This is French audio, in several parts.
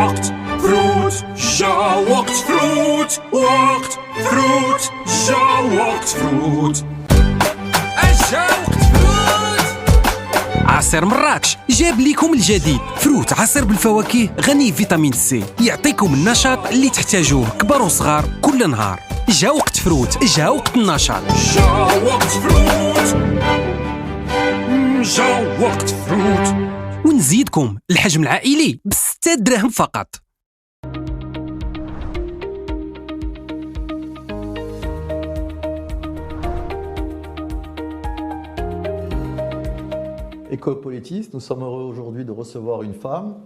وقت فروت جا وقت فروت وقت فروت جا وقت فروت أجا وقت فروت. عصير مراكش جاب ليكم الجديد. فروت عصير بالفواكه غني فيتامين سي، يعطيكم النشاط اللي تحتاجوه كبار وصغار كل نهار. جا وقت فروت، جا وقت النشاط. جا وقت فروت جا وقت فروت. ونزيدكم الحجم العائلي ب6 دراهم فقط. Écopolitiste, nous sommes heureux aujourd'hui de recevoir une femme,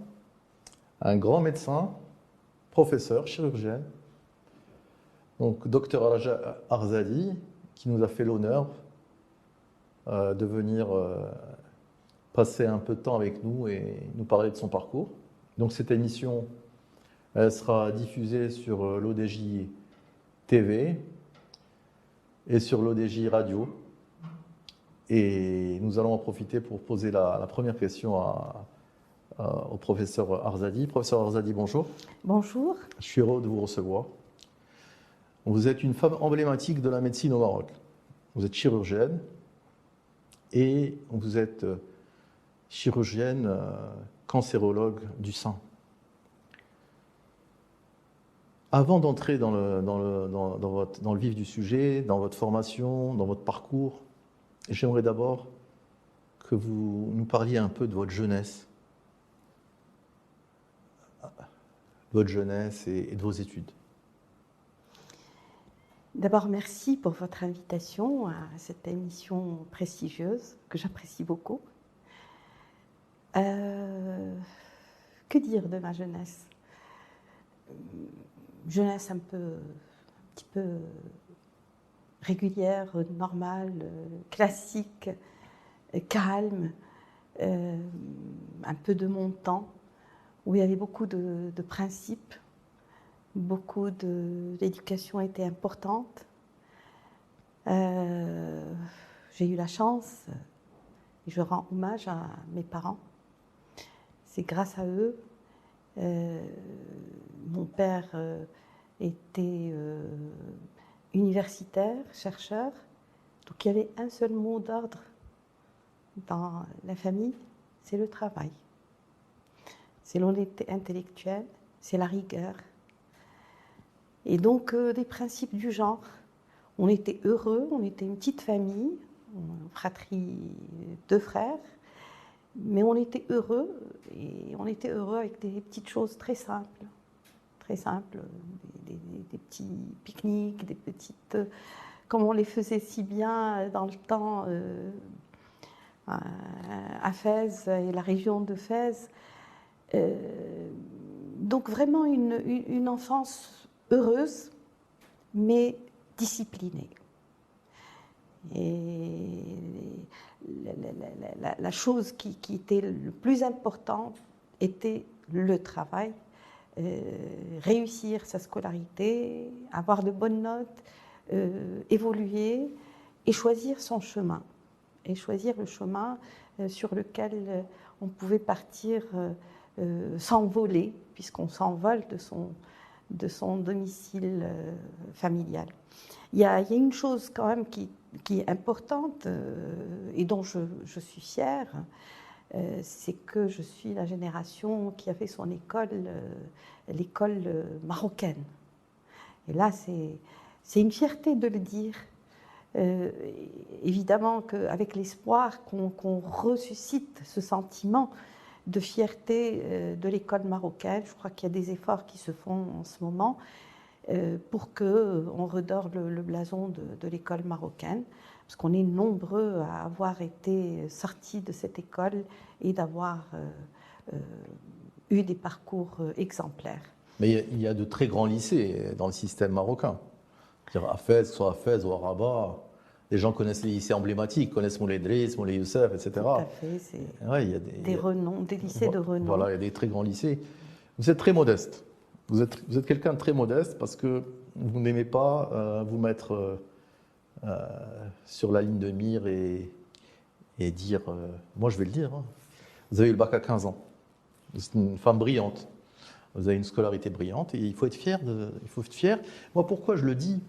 un grand médecin, professeur, chirurgienne, donc docteur Raja Arzadi, qui nous a fait l'honneur de venir passer un peu de temps avec nous et nous parler de son parcours. Donc cette émission, elle sera diffusée sur l'ODJ TV et sur l'ODJ Radio. Et nous allons en profiter pour poser la première question au professeur Arzadi. Professeur Arzadi, bonjour. Bonjour. Je suis heureux de vous recevoir. Vous êtes une femme emblématique de la médecine au Maroc. Vous êtes chirurgienne et vous êtes chirurgienne cancérologue du sein. Avant d'entrer dans le vif du sujet, dans votre formation, dans votre parcours, j'aimerais d'abord que vous nous parliez un peu de votre jeunesse. Et de vos études. D'abord, merci pour votre invitation à cette émission prestigieuse que j'apprécie beaucoup. Que dire de ma jeunesse? Jeunesse un petit peu régulière, normale, classique, calme, un peu de mon temps, où il y avait beaucoup de principes, l'éducation était importante. J'ai eu la chance, et je rends hommage à mes parents. C'est grâce à eux. Mon père était universitaire, chercheur, donc il y avait un seul mot d'ordre dans la famille, c'est le travail. C'est l'honnêteté intellectuelle, c'est la rigueur. Et donc des principes du genre, on était heureux, on était une petite famille, une fratrie, 2 frères, mais on était heureux, et on était heureux avec des petites choses très simples, des petits pique-niques, des petites, comme on les faisait si bien dans le temps à Fès et la région de Fès. Donc vraiment une enfance heureuse, mais disciplinée. Et la chose qui était le plus importante était le travail. Réussir sa scolarité, avoir de bonnes notes, évoluer et choisir son chemin. Et choisir le chemin sur lequel on pouvait partir s'envoler, puisqu'on s'envole de son domicile familial. Il y a une chose quand même qui est importante et dont je suis fière, c'est que je suis la génération qui a fait son école, l'école marocaine. Et là, c'est une fierté de le dire. Évidemment qu'avec l'espoir qu'on ressuscite ce sentiment de fierté de l'école marocaine, je crois qu'il y a des efforts qui se font en ce moment pour qu'on redore le blason de l'école marocaine, parce qu'on est nombreux à avoir été sortis de cette école et d'avoir eu des parcours exemplaires. Mais il y a de très grands lycées dans le système marocain. À Fès, soit à Fès ou à Rabat, les gens connaissent les lycées emblématiques, connaissent Moulay Idriss, Moulay Youssef, etc. Tout à fait, c'est des lycées de renom. Voilà, il y a des très grands lycées. Vous êtes très modeste. Vous êtes quelqu'un de très modeste parce que vous n'aimez pas vous mettre sur la ligne de mire et dire, moi je vais le dire, hein, vous avez eu le bac à 15 ans. Vous êtes une femme brillante. Vous avez une scolarité brillante et il faut être fier. Il faut être fier. Moi, pourquoi je le dis?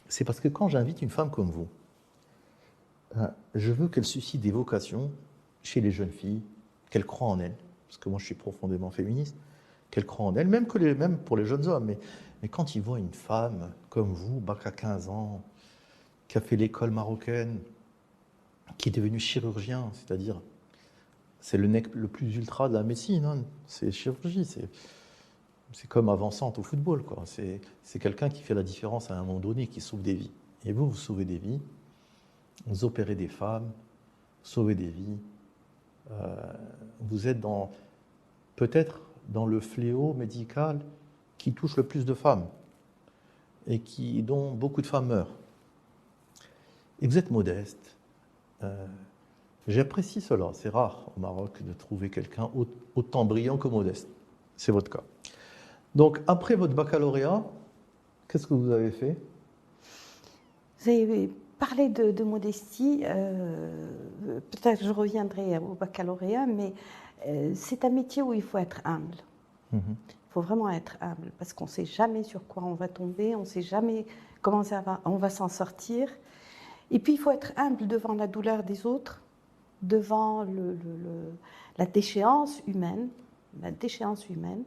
C'est parce que quand j'invite une femme comme vous, je veux qu'elle suscite des vocations chez les jeunes filles, qu'elle croient en elles, parce que moi je suis profondément féministe, qu'elle croient en elles, même pour les jeunes hommes. Mais quand ils voient une femme comme vous, bac à 15 ans, qui a fait l'école marocaine, qui est devenue chirurgien, c'est-à-dire, c'est le nec le plus ultra de la médecine, hein, c'est chirurgie, c'est comme avançante au football, quoi. C'est quelqu'un qui fait la différence à un moment donné, qui sauve des vies. Et vous sauvez des vies, vous opérez des femmes, sauvez des vies. Vous êtes peut-être dans le fléau médical qui touche le plus de femmes et dont beaucoup de femmes meurent. Et vous êtes modeste. J'apprécie cela. C'est rare au Maroc de trouver quelqu'un autant brillant que modeste. C'est votre cas. Donc, après votre baccalauréat, qu'est-ce que vous avez fait? Vous avez parlé de modestie. Peut-être je reviendrai au baccalauréat, mais c'est un métier où il faut être humble. Il faut vraiment être humble parce qu'on ne sait jamais sur quoi on va tomber, on ne sait jamais comment on va s'en sortir. Et puis, il faut être humble devant la douleur des autres, devant la déchéance humaine. La déchéance humaine.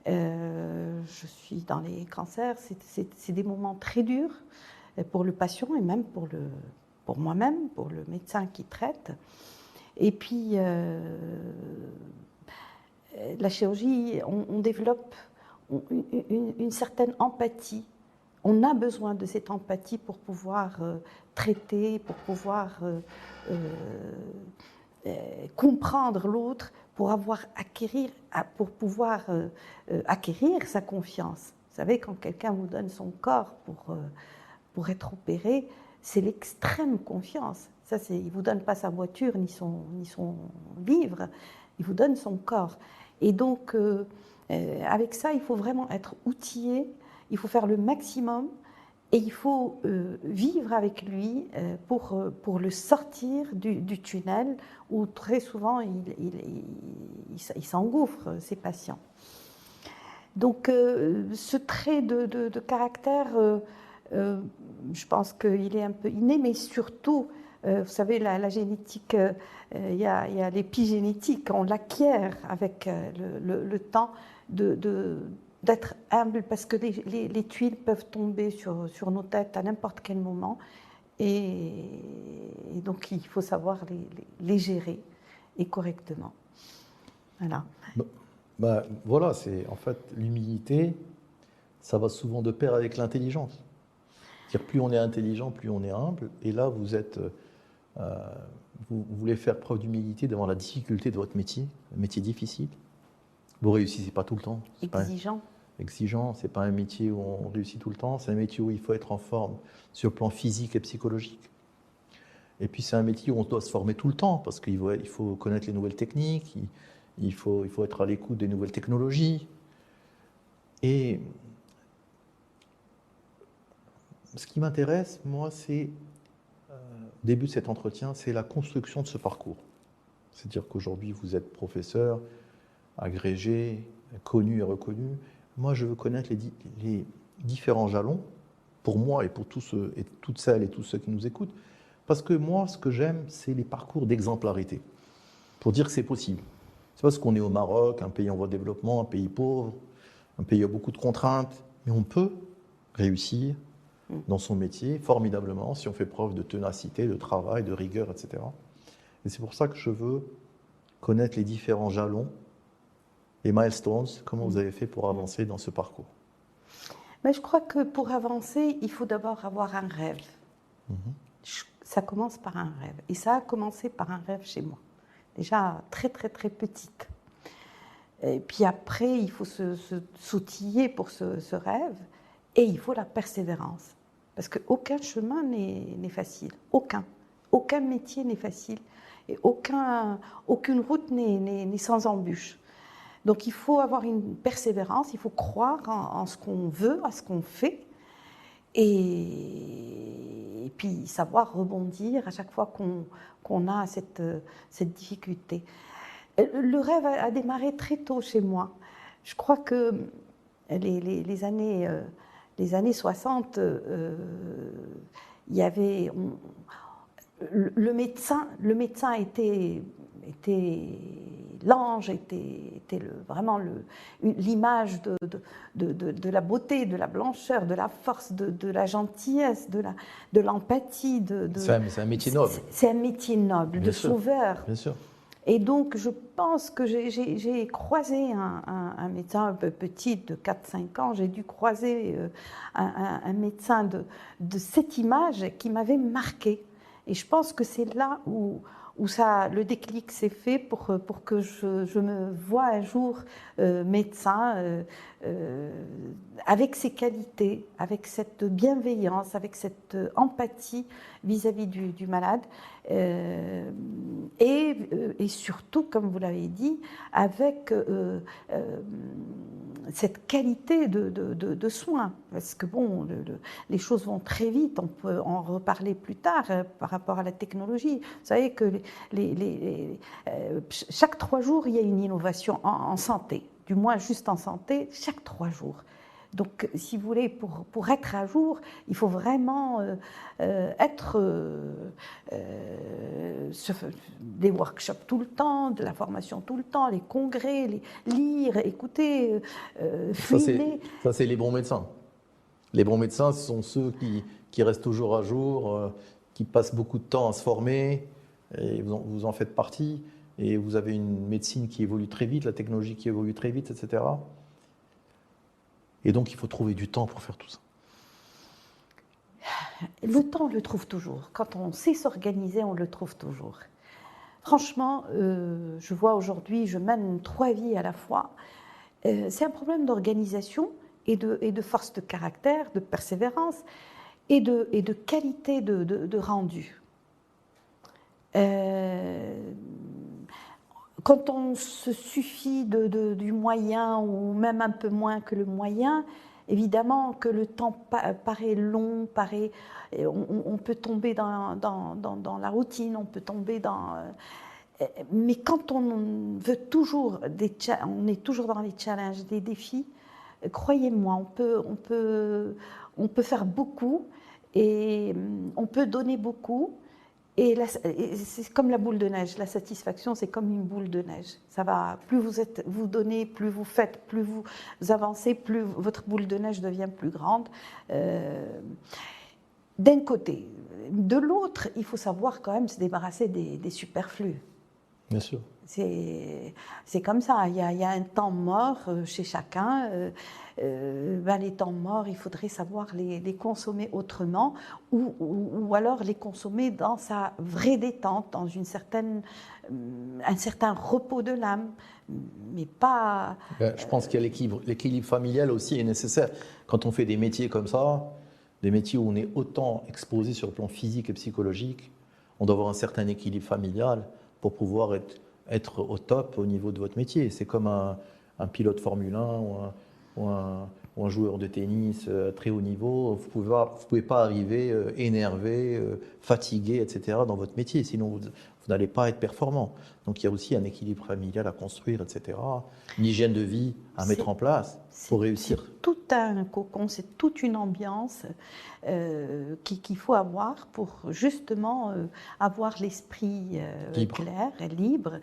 Je suis dans les cancers, c'est des moments très durs pour le patient et même pour moi-même, pour le médecin qui traite. Et puis, la chirurgie, on développe une certaine empathie. On a besoin de cette empathie pour pouvoir traiter, pour pouvoir comprendre l'autre, pour pouvoir acquérir sa confiance. Vous savez, quand quelqu'un vous donne son corps pour être opéré, c'est l'extrême confiance. Ça, il ne vous donne pas sa voiture ni son livre, il vous donne son corps. Et donc, avec ça, il faut vraiment être outillé, il faut faire le maximum et il faut vivre avec lui pour le sortir du tunnel où très souvent il s'engouffre, ces patients. Donc ce trait de caractère, je pense qu'il est un peu inné, mais surtout, vous savez, la génétique, il y a l'épigénétique, on l'acquiert avec le temps d'être humble parce que les tuiles peuvent tomber sur nos têtes à n'importe quel moment et donc il faut savoir les gérer et correctement. Voilà. Voilà, c'est en fait l'humilité, ça va souvent de pair avec l'intelligence. C'est-à-dire plus on est intelligent, plus on est humble. Et là, vous voulez faire preuve d'humilité devant la difficulté de votre métier, un métier difficile. Vous réussissez pas tout le temps. Exigeant. Exigeant, c'est pas un métier où on réussit tout le temps, c'est un métier où il faut être en forme sur le plan physique et psychologique. Et puis c'est un métier où on doit se former tout le temps, parce qu'il faut connaître les nouvelles techniques, il faut être à l'écoute des nouvelles technologies. Et ce qui m'intéresse, moi, c'est, au début de cet entretien, c'est la construction de ce parcours. C'est-à-dire qu'aujourd'hui, vous êtes professeur, agrégé, connu et reconnu. Moi, je veux connaître les différents jalons, pour moi et pour tous ceux, et toutes celles et tous ceux qui nous écoutent, parce que moi, ce que j'aime, c'est les parcours d'exemplarité, pour dire que c'est possible. C'est parce qu'on est au Maroc, un pays en voie de développement, un pays pauvre, un pays où il y a beaucoup de contraintes, mais on peut réussir dans son métier formidablement si on fait preuve de ténacité, de travail, de rigueur, etc. Et c'est pour ça que je veux connaître les différents jalons, les milestones, comment vous avez fait pour avancer dans ce parcours. Mais je crois que pour avancer, il faut d'abord avoir un rêve. Ça commence par un rêve. Et ça a commencé par un rêve chez moi. Déjà très, très, très petite. Et puis après, il faut s'outiller pour ce rêve. Et il faut la persévérance. Parce qu'aucun chemin n'est facile. Aucun. Aucun métier n'est facile. Et aucune route n'est sans embûches. Donc il faut avoir une persévérance, il faut croire en ce qu'on veut, à ce qu'on fait, et puis savoir rebondir à chaque fois qu'on a cette difficulté. Le rêve a démarré très tôt chez moi. je crois que les années 60, il y avait le médecin était l'ange, était vraiment l'image de la beauté, de la blancheur, de la force, de la gentillesse, de l'empathie. C'est un métier noble. C'est un métier noble, Bien de sûr. sauveur. Bien sûr. Et donc, je pense que j'ai croisé un médecin un peu petit de 4-5 ans, j'ai dû croiser un médecin de cette image qui m'avait marqué. Et je pense que c'est là où le déclic s'est fait pour que je me voie un jour médecin avec ces qualités, avec cette bienveillance, avec cette empathie vis-à-vis du malade et surtout, comme vous l'avez dit, avec cette qualité de soins. Parce que bon, les choses vont très vite, on peut en reparler plus tard par rapport à la technologie. Vous savez que chaque 3 jours, il y a une innovation en santé, du moins juste en santé, chaque 3 jours. Donc, si vous voulez, pour être à jour, il faut vraiment des workshops tout le temps, de la formation tout le temps, les congrès, lire, écouter, fouiner. Ça, c'est les bons médecins. Les bons médecins, ce sont ceux qui restent toujours à jour, qui passent beaucoup de temps à se former, et vous en faites partie, et vous avez une médecine qui évolue très vite, la technologie qui évolue très vite, etc. Et donc, il faut trouver du temps pour faire tout ça. Le temps, on le trouve toujours. Quand on sait s'organiser, on le trouve toujours. Franchement, je vois aujourd'hui, je mène 3 vies à la fois. C'est un problème d'organisation et de force de caractère, de persévérance et de qualité de rendu. Quand on se suffit du moyen ou même un peu moins que le moyen, évidemment que le temps paraît long, on peut tomber dans la routine, on peut tomber dans... Mais quand on veut toujours, on est toujours dans les challenges, des défis, croyez-moi, on peut faire beaucoup et on peut donner beaucoup. Et c'est comme la boule de neige. La satisfaction, c'est comme une boule de neige. Ça va. Plus vous donnez, plus vous faites, plus vous avancez, plus votre boule de neige devient plus grande. D'un côté. De l'autre, il faut savoir quand même se débarrasser des superflus. Bien sûr. C'est comme ça. Il y a un temps mort chez chacun. Les temps morts, il faudrait savoir les consommer autrement ou alors les consommer dans sa vraie détente, dans un certain repos de l'âme, mais pas... Je pense qu'il y a l'équilibre familial aussi est nécessaire. Quand on fait des métiers comme ça, des métiers où on est autant exposé sur le plan physique et psychologique, on doit avoir un certain équilibre familial pour pouvoir être au top au niveau de votre métier. C'est comme un pilote Formule 1 ou un joueur de tennis à très haut niveau. Vous ne pouvez pas arriver énervé, fatigué, etc. dans votre métier, sinon vous n'allez pas être performant. Donc il y a aussi un équilibre familial à construire, etc. Une hygiène de vie à mettre en place pour réussir. C'est tout un cocon, c'est toute une ambiance qu'il faut avoir pour justement avoir l'esprit clair et libre.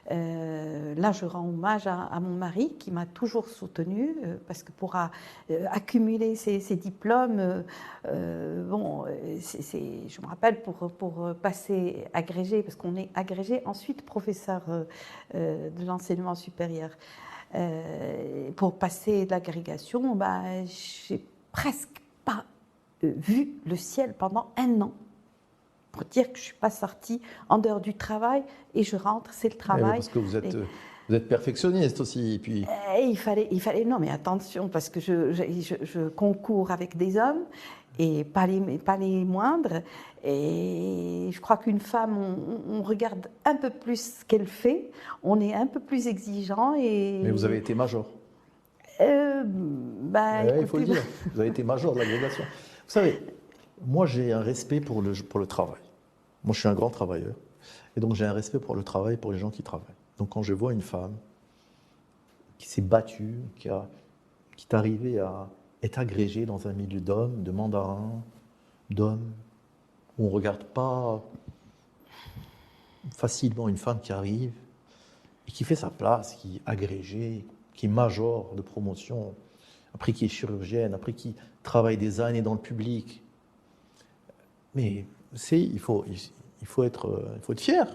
Là, je rends hommage à mon mari qui m'a toujours soutenue parce que pour accumuler ces diplômes, je me rappelle pour passer agrégé, parce qu'on est agrégé, ensuite professeur de l'enseignement supérieur. Pour passer l'agrégation, j'ai presque pas vu le ciel pendant 1 an. Pour dire que je ne suis pas sortie en dehors du travail et je rentre, c'est le travail. Parce que vous êtes perfectionniste aussi. Et puis... il fallait, non mais attention, parce que je concours avec des hommes et pas les moindres. Et je crois qu'une femme, on regarde un peu plus ce qu'elle fait, on est un peu plus exigeant. Mais vous avez été major. Écoutez, il faut le dire, vous avez été major de l'agrégation. Vous savez, moi j'ai un respect pour le travail. Moi je suis un grand travailleur. Et donc j'ai un respect pour le travail, pour les gens qui travaillent. Donc quand je vois une femme s'est battu, qui est arrivé à être agrégé dans un milieu d'hommes, de mandarins, d'hommes, où on ne regarde pas facilement une femme qui arrive et qui fait sa place, qui est agrégée, qui est major de promotion, après qui est chirurgienne, après qui travaille des années dans le public. Mais il faut être fier.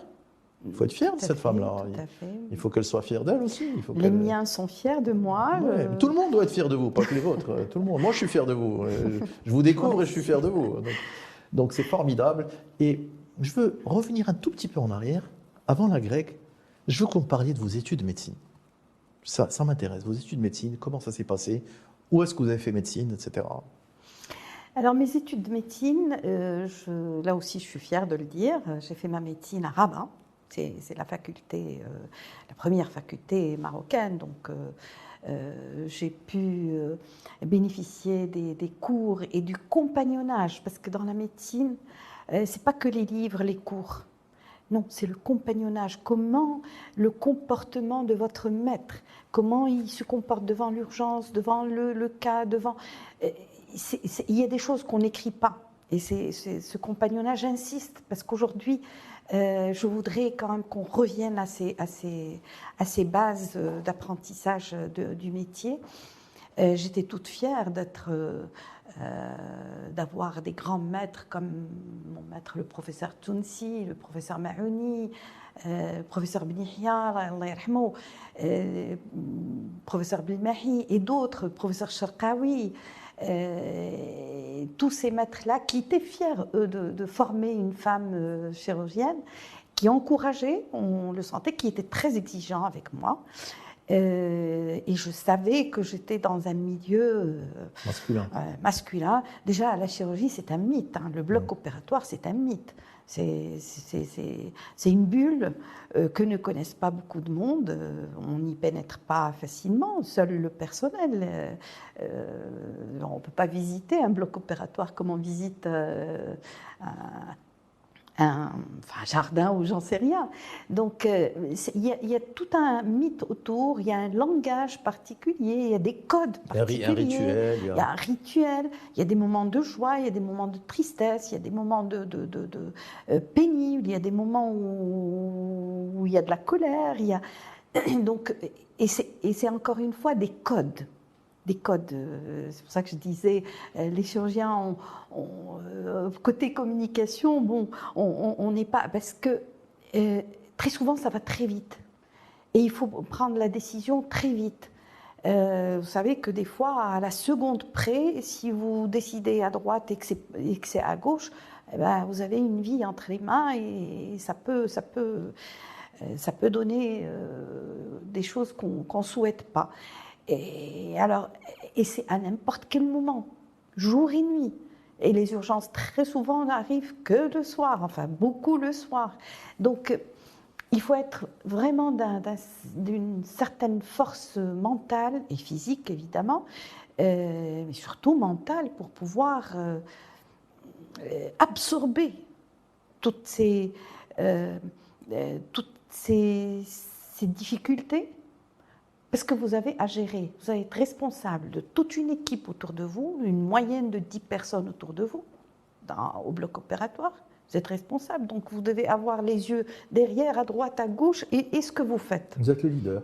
Il faut être fier de cette femme-là. Il faut qu'elle soit fière d'elle aussi. Les miens sont fiers de moi. Ouais, tout le monde doit être fier de vous, pas que les vôtres. Tout le monde. Moi, je suis fier de vous. Je vous découvre et je suis fier de vous. Donc, c'est formidable. Et je veux revenir un tout petit peu en arrière. Avant la grecque, je veux qu'on parliez de vos études de médecine. Ça m'intéresse. Vos études de médecine, comment ça s'est passé? Où est-ce que vous avez fait médecine, etc. Alors, mes études de médecine, là aussi, je suis fière de le dire. J'ai fait ma médecine à Rabat. C'est la faculté, la première faculté marocaine. Donc, j'ai pu bénéficier des cours et du compagnonnage. Parce que dans la médecine, c'est pas que les livres, les cours. Non, c'est le compagnonnage. Comment le comportement de votre maître, comment il se comporte devant l'urgence, devant le cas, devant... il y a des choses qu'on n'écrit pas. Et ce compagnonnage insiste, parce qu'aujourd'hui, je voudrais quand même qu'on revienne à ces bases d'apprentissage du métier. J'étais toute fière d'avoir des grands maîtres comme mon maître, le professeur Tounsi, le professeur Mahouni, le professeur Benihia, Allah yarhamou, le professeur Bilmahi et d'autres, le professeur Sharqawi. Tous ces maîtres-là qui étaient fiers, eux, de former une femme chirurgienne, qui encourageaient, on le sentait, qui étaient très exigeants avec moi. Et je savais que j'étais dans un milieu masculin. Déjà, la chirurgie, c'est un mythe. Hein. Le bloc opératoire, c'est un mythe. C'est une bulle que ne connaissent pas beaucoup de monde. On n'y pénètre pas facilement. Seul le personnel. On ne peut pas visiter un bloc opératoire comme on visite un jardin ou j'en sais rien. Donc, il y a tout un mythe autour, il y a un langage particulier, il y a des codes particuliers. Un rituel. Il y a un rituel, il y a des moments de joie, il y a des moments de tristesse, il y a des moments de pénibles, il y a des moments où il y a de la colère. Donc, et c'est encore une fois des codes. Des codes, c'est pour ça que je disais, les chirurgiens, côté communication, bon, on n'est pas, parce que très souvent ça va très vite et il faut prendre la décision très vite. Vous savez que des fois, à la seconde près, si vous décidez à droite et que c'est à gauche, eh ben, vous avez une vie entre les mains et ça peut donner des choses qu'on ne souhaite pas. Et c'est à n'importe quel moment, jour et nuit. Et les urgences, très souvent, n'arrivent que le soir, enfin beaucoup le soir. Donc, il faut être vraiment d'une certaine force mentale et physique, évidemment, mais surtout mentale, pour pouvoir absorber toutes ces difficultés. Parce que vous avez à gérer, vous allez être responsable de toute une équipe autour de vous, une moyenne de 10 personnes autour de vous, au bloc opératoire. Vous êtes responsable, donc vous devez avoir les yeux derrière, à droite, à gauche, et ce que vous faites. Vous êtes le leader.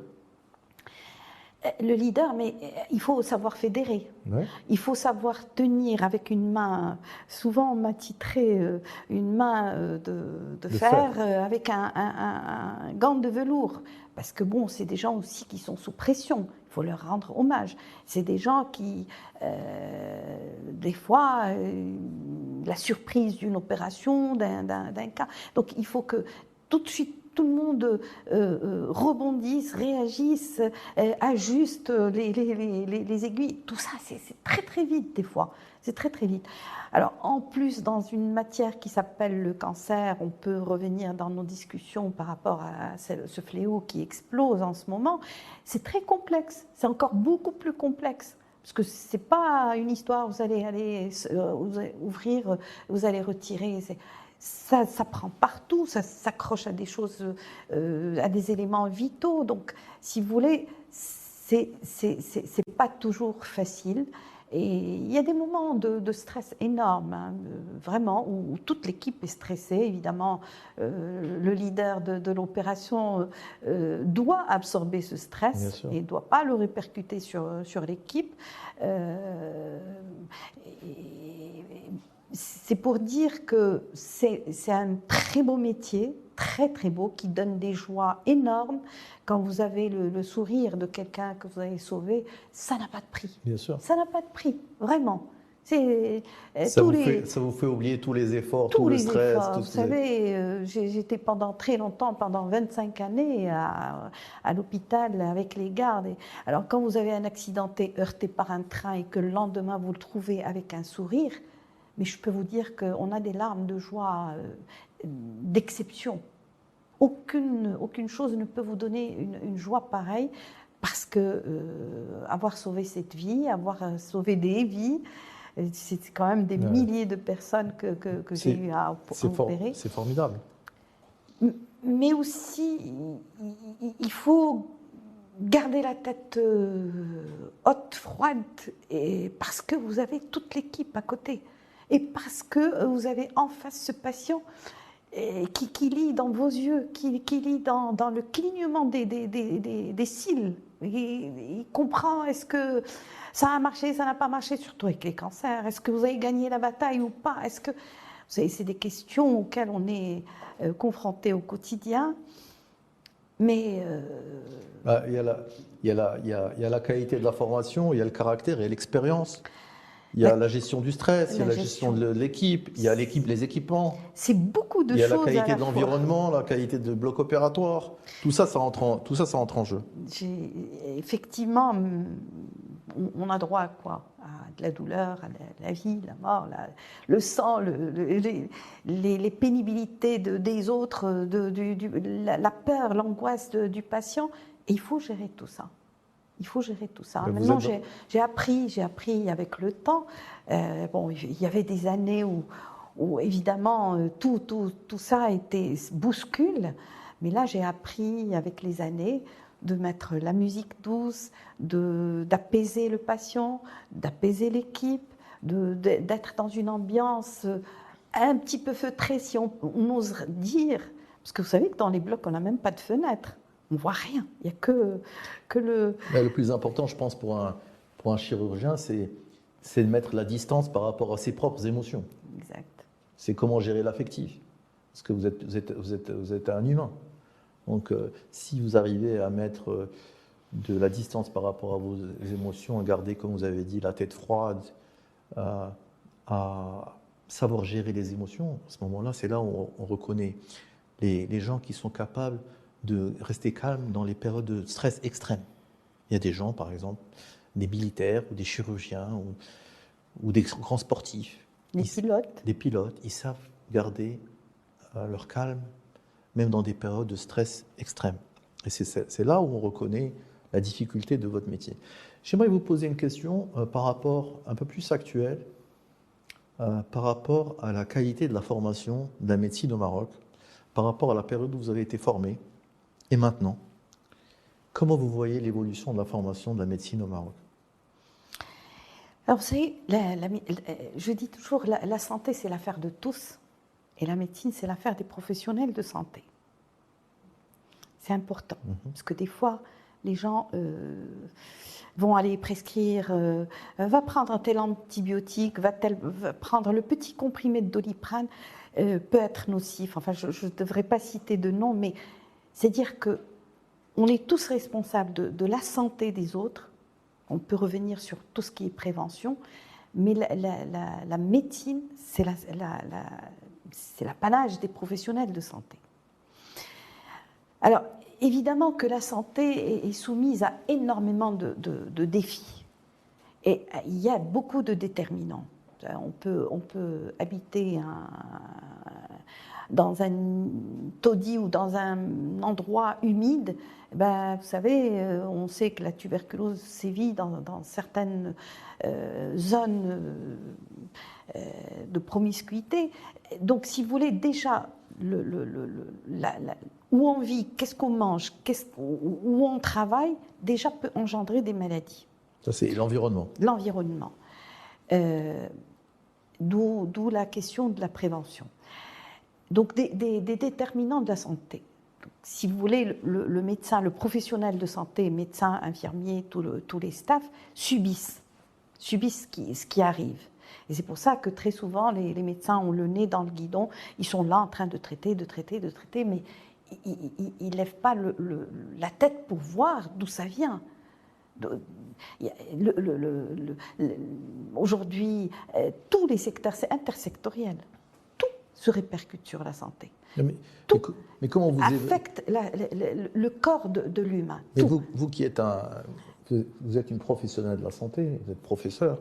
Le leader, mais il faut savoir fédérer. Ouais. Il faut savoir tenir avec une main. Souvent, on m'a titré une main de fer avec un gant de velours. Parce que bon, c'est des gens aussi qui sont sous pression. Il faut leur rendre hommage. C'est des gens qui, des fois, la surprise d'une opération, d'un cas. Donc, il faut que tout de suite, tout le monde rebondisse, réagisse, ajuste les aiguilles. Tout ça, c'est très très vite des fois. C'est très très vite. Alors en plus, dans une matière qui s'appelle le cancer, on peut revenir dans nos discussions par rapport à ce fléau qui explose en ce moment. C'est très complexe. C'est encore beaucoup plus complexe. Parce que ce n'est pas une histoire, vous allez ouvrir, vous allez retirer. Ça prend partout, ça s'accroche à des choses, à des éléments vitaux. Donc, si vous voulez, c'est pas toujours facile. Et il y a des moments de stress énormes, hein, vraiment, où toute l'équipe est stressée. Évidemment, le leader de l'opération doit absorber ce Bien stress sûr. et ne doit pas le répercuter sur l'équipe. C'est pour dire que c'est un très beau métier, très très beau, qui donne des joies énormes. Quand vous avez le sourire de quelqu'un que vous avez sauvé, ça n'a pas de prix. Bien sûr. Ça n'a pas de prix, vraiment. C'est Ça vous fait oublier tous les efforts, tout le les stress. efforts. Tout Vous ce que vous avez- savez, j'étais pendant très longtemps, pendant 25 années, à l'hôpital avec les gardes. Alors, quand vous avez un accidenté heurté par un train et que le lendemain vous le trouvez avec un sourire, mais je peux vous dire qu'on a des larmes de joie d'exception. Aucune chose ne peut vous donner une joie pareille, parce que avoir sauvé cette vie, avoir sauvé des vies, c'est quand même des Ouais. milliers de personnes que j'ai eu à opérer. C'est formidable. Mais aussi, il faut garder la tête haute, froide, parce que vous avez toute l'équipe à côté. Et parce que vous avez en face ce patient qui lit dans vos yeux, qui lit dans le clignement des cils. Il comprend, est-ce que ça a marché, ça n'a pas marché, surtout avec les cancers. Est-ce que vous avez gagné la bataille ou pas? Est-ce que... Vous savez, c'est des questions auxquelles on est confronté au quotidien. Mais Il y a la qualité de la formation, il y a le caractère et l'expérience. Il y a la gestion du stress, il y a la gestion de l'équipe, il y a les équipements. c'est beaucoup de Il y a choses la qualité à de la fois. l'environnement, la qualité de bloc opératoire. Tout ça, ça entre en jeu. Effectivement, on a droit à quoi? À de la douleur, à la vie, la mort, le sang, les pénibilités des autres, la peur, l'angoisse du patient. Et il faut gérer tout ça. Il faut gérer tout ça. Mais Maintenant, j'ai appris avec le temps. Bon, il y avait des années où évidemment, tout ça a été bouscule. Mais là, j'ai appris avec les années de mettre la musique douce, d'apaiser le patient, d'apaiser l'équipe, d'être dans une ambiance un petit peu feutrée, si on ose dire. Parce que vous savez que dans les blocs, on n'a même pas de fenêtre. On ne voit rien. Il n'y a que le... Mais le plus important, je pense, pour un chirurgien, c'est de mettre la distance par rapport à ses propres émotions. Exact. C'est comment gérer l'affectif. Parce que vous êtes un humain. Donc, si vous arrivez à mettre de la distance par rapport à vos émotions, à garder, comme vous avez dit, la tête froide, à savoir gérer les émotions, à ce moment-là, c'est là où on reconnaît les gens qui sont capables de rester calmes dans les périodes de stress extrême. Il y a des gens, par exemple, des militaires ou des chirurgiens ou des grands sportifs. Des pilotes, ils savent garder leur calme, même dans des périodes de stress extrême. Et c'est là où on reconnaît la difficulté de votre métier. J'aimerais vous poser une question par rapport un peu plus actuelle, par rapport à la qualité de la formation de la médecine au Maroc, par rapport à la période où vous avez été formé, et maintenant. Comment vous voyez l'évolution de la formation de la médecine au Maroc? Alors, vous savez, je dis toujours, la santé, c'est l'affaire de tous, et la médecine, c'est l'affaire des professionnels de santé. C'est important, parce que des fois, les gens vont aller prescrire, va prendre un tel antibiotique, va prendre le petit comprimé de Doliprane, peut être nocif. Enfin, je ne devrais pas citer de nom, mais c'est dire qu'on est tous responsables de la santé des autres. On peut revenir sur tout ce qui est prévention, mais la médecine, c'est l'apanage des professionnels de santé. Alors, évidemment que la santé est soumise à énormément de défis. Et il y a beaucoup de déterminants. On peut habiter dans un taudis ou dans un endroit humide. Ben, vous savez, on sait que la tuberculose sévit dans certaines zones de promiscuité. Donc, si vous voulez, déjà, où on vit, qu'est-ce qu'on mange, où on travaille, déjà peut engendrer des maladies. Ça, c'est l'environnement. L'environnement. D'où la question de la prévention. Donc des déterminants de la santé. Donc, si vous voulez, le médecin, le professionnel de santé, médecin, infirmier, tous les staffs, subissent ce qui arrive. Et c'est pour ça que très souvent, les médecins ont le nez dans le guidon, ils sont là en train de traiter, mais ils ne lèvent pas la tête pour voir d'où ça vient. Aujourd'hui, tous les secteurs, c'est intersectoriel. Tout se répercute sur la santé. Mais comment vous affecte le corps de l'humain. Mais vous qui êtes vous êtes une professionnelle de la santé, vous êtes professeur.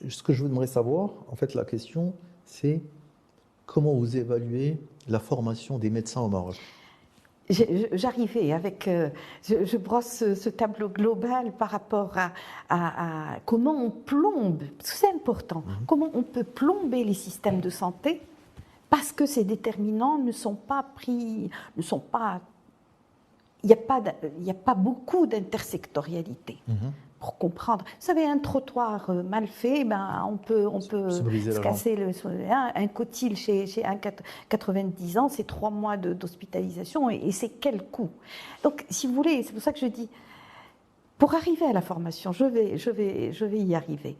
Ce que je voudrais savoir, en fait, la question, c'est comment vous évaluez la formation des médecins au Maroc? J'arrivais avec, je brosse ce tableau global par rapport à comment on plombe, parce que c'est important, comment on peut plomber les systèmes de santé, parce que ces déterminants ne sont pas pris, il n'y a pas beaucoup d'intersectorialité. Pour comprendre. Vous savez, un trottoir mal fait, on peut se casser un cotil chez un 90 ans, c'est 3 mois d'hospitalisation et c'est quel coût. Donc, si vous voulez, c'est pour ça que je dis, pour arriver à la formation, je vais y arriver.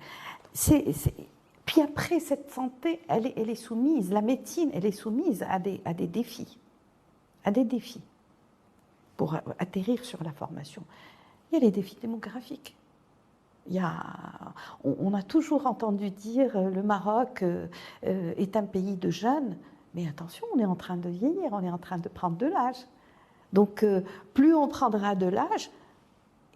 Puis après, cette santé, elle est soumise, la médecine, elle est soumise à des défis. Pour atterrir sur la formation. Il y a les défis démographiques. On a toujours entendu dire le Maroc est un pays de jeunes, mais attention, on est en train de vieillir, on est en train de prendre de l'âge. Donc, plus on prendra de l'âge,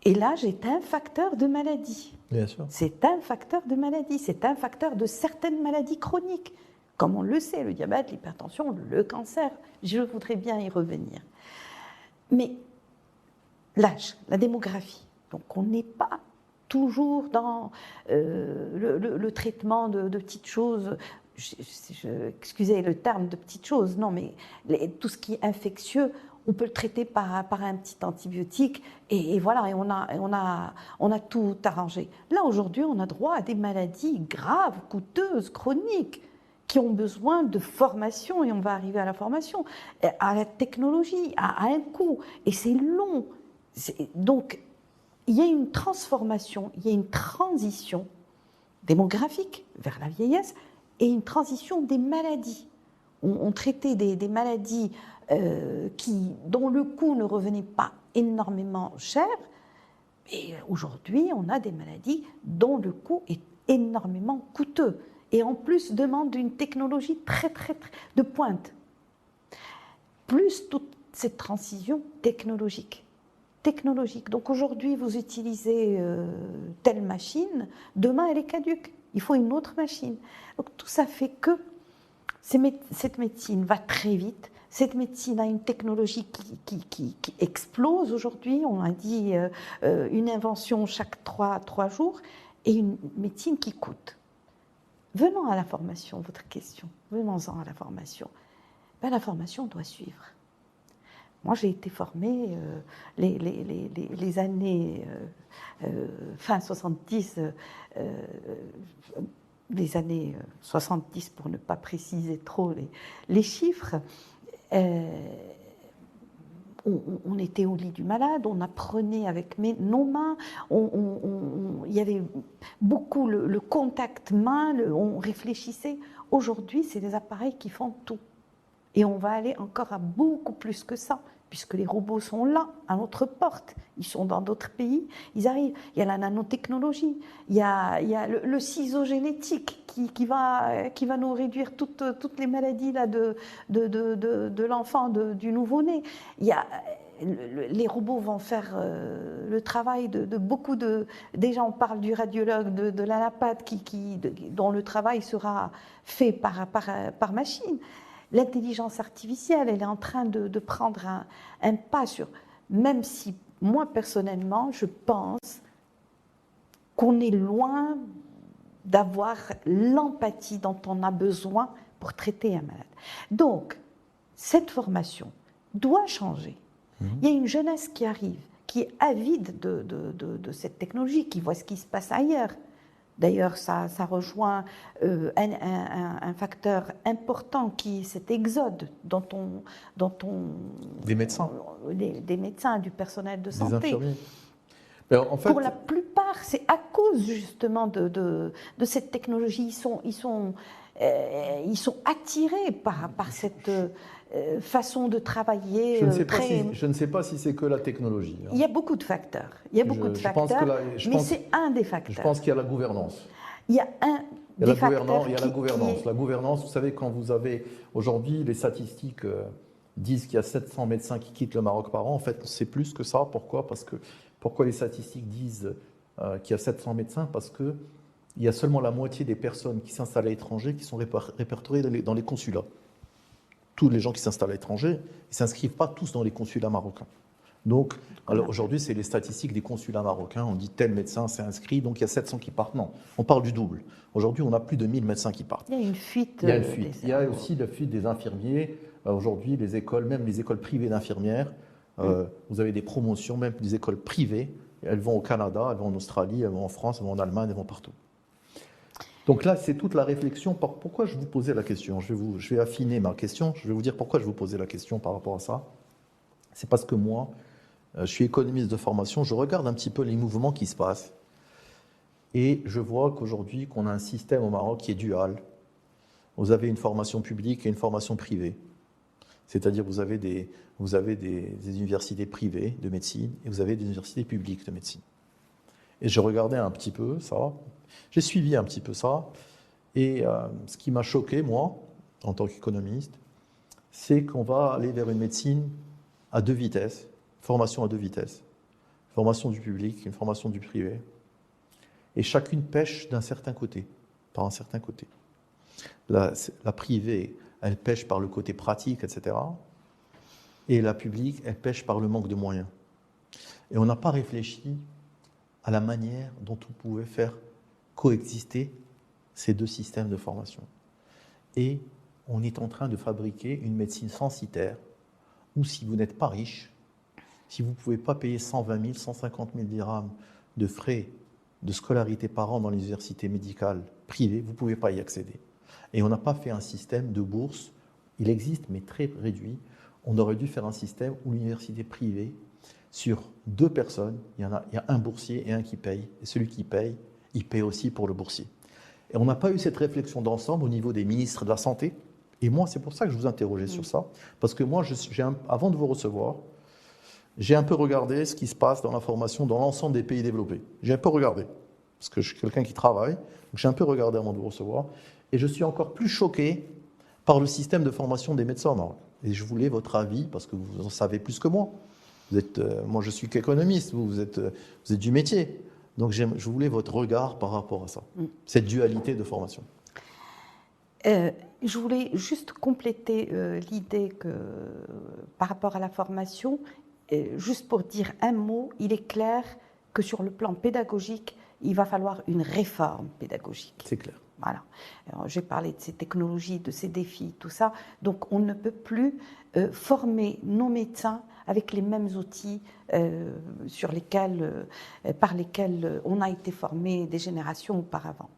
et l'âge est un facteur de maladie. Bien sûr. C'est un facteur de maladie, c'est un facteur de certaines maladies chroniques, comme on le sait, le diabète, l'hypertension, le cancer. Je voudrais bien y revenir. Mais l'âge, la démographie, donc on n'est pas toujours dans le traitement de petites choses, excusez le terme de petites choses, non, mais tout ce qui est infectieux, on peut le traiter par un petit antibiotique et voilà, et on a tout arrangé. Là, aujourd'hui, on a droit à des maladies graves, coûteuses, chroniques, qui ont besoin de formation, et on va arriver à la formation, à la technologie, à un coût, et c'est long. Donc, il y a une transformation, il y a une transition démographique vers la vieillesse et une transition des maladies. On traitait des maladies dont le coût ne revenait pas énormément cher, et aujourd'hui, on a des maladies dont le coût est énormément coûteux et en plus demande une technologie très de pointe. Plus toute cette transition technologique. Donc aujourd'hui, vous utilisez telle machine, demain elle est caduque, il faut une autre machine. Donc tout ça fait que cette médecine va très vite, cette médecine a une technologie qui explose aujourd'hui, on a dit une invention chaque 3 jours, et une médecine qui coûte. Venons à la formation, votre question, venons-en à la formation. La formation doit suivre. Moi, j'ai été formée les années fin 70, les années 70 pour ne pas préciser trop les chiffres. On était au lit du malade, on apprenait avec nos mains, il y avait beaucoup le contact main, on réfléchissait. Aujourd'hui, c'est des appareils qui font tout. Et on va aller encore à beaucoup plus que ça, puisque les robots sont là, à notre porte. Ils sont dans d'autres pays, ils arrivent. Il y a la nanotechnologie, il y a le ciseau génétique qui va nous réduire toutes les maladies là, de l'enfant, du nouveau-né. Les robots vont faire le travail de beaucoup de... Déjà, on parle du radiologue, de l'anapathe, dont le travail sera fait par machine. L'intelligence artificielle, elle est en train de prendre un pas sur... Même si, moi, personnellement, je pense qu'on est loin d'avoir l'empathie dont on a besoin pour traiter un malade. Donc, cette formation, doit changer. Il y a une jeunesse qui arrive, qui est avide de cette technologie, qui voit ce qui se passe ailleurs. D'ailleurs, ça rejoint un facteur important qui est cet exode Des médecins. Des médecins, du personnel de Des santé. infirmiers. Mais en fait, Pour la plupart, c'est à cause justement de cette technologie. Ils sont attirés par cette façon de travailler. je ne sais pas si c'est que la technologie. Il y a beaucoup de facteurs. Il y a beaucoup de facteurs, mais c'est un des facteurs. Je pense qu'il y a la gouvernance. Il y a un Il y a des facteurs la gouvernance. La gouvernance, vous savez, quand vous avez aujourd'hui les statistiques disent qu'il y a 700 médecins qui quittent le Maroc par an. En fait, c'est plus que ça. Pourquoi ? Pourquoi les statistiques disent qu'il y a 700 médecins ? Parce que il y a seulement la moitié des personnes qui s'installent à l'étranger qui sont répertoriées dans les consulats. Tous les gens qui s'installent à l'étranger, ils ne s'inscrivent pas tous dans les consulats marocains. Donc, aujourd'hui, c'est les statistiques des consulats marocains. On dit tel médecin s'est inscrit, donc il y a 700 qui partent. Non, on parle du double. Aujourd'hui, on a plus de 1000 médecins qui partent. Il y a une fuite. Il y a une fuite. Il y a aussi la fuite des infirmiers. Aujourd'hui, les écoles, même les écoles privées d'infirmières, vous avez des promotions, même des écoles privées. Elles vont au Canada, elles vont en Australie, elles vont en France, elles vont en Allemagne, elles vont partout. Donc là, c'est toute la réflexion. Pourquoi je vous posais la question ? Je vais affiner ma question. Je vais vous dire pourquoi je vous posais la question par rapport à ça. C'est parce que moi, je suis économiste de formation. Je regarde un petit peu les mouvements qui se passent. Et je vois qu'aujourd'hui, qu'on a un système au Maroc qui est dual. Vous avez une formation publique et une formation privée. C'est-à-dire vous avez des universités privées de médecine et vous avez des universités publiques de médecine. Et je regardais un petit peu ça. J'ai suivi un petit peu ça, et ce qui m'a choqué, moi, en tant qu'économiste, c'est qu'on va aller vers une médecine à deux vitesses, formation à deux vitesses, formation du public, une formation du privé, et chacune pêche d'un certain côté, par un certain côté. La privée, elle pêche par le côté pratique, etc., et la publique, elle pêche par le manque de moyens. Et on n'a pas réfléchi à la manière dont on pouvait faire coexister ces deux systèmes de formation. Et on est en train de fabriquer une médecine censitaire où si vous n'êtes pas riche, si vous ne pouvez pas payer 120 000, 150 000 dirhams de frais de scolarité par an dans les universités médicales privées, vous ne pouvez pas y accéder. Et on n'a pas fait un système de bourse, il existe mais très réduit. On aurait dû faire un système où l'université privée, sur deux personnes, il y a un boursier et un qui paye. Et celui qui paye, il paye aussi pour le boursier. Et on n'a pas eu cette réflexion d'ensemble au niveau des ministres de la Santé. Et moi, c'est pour ça que je vous interrogeais sur ça. Parce que moi, avant de vous recevoir, j'ai un peu regardé ce qui se passe dans la formation dans l'ensemble des pays développés. J'ai un peu regardé, parce que je suis quelqu'un qui travaille. Donc j'ai un peu regardé avant de vous recevoir. Et je suis encore plus choqué par le système de formation des médecins au Maroc. Et je voulais votre avis, parce que vous en savez plus que moi. Moi, je suis qu'économiste, vous êtes du métier. Donc, je voulais votre regard par rapport à ça, cette dualité de formation. Je voulais juste compléter l'idée que, par rapport à la formation, juste pour dire un mot, il est clair que sur le plan pédagogique, il va falloir une réforme pédagogique. C'est clair. Voilà. J'ai parlé de ces technologies, de ces défis, tout ça. Donc, on ne peut plus former nos médecins avec les mêmes outils par lesquels on a été formé des générations auparavant.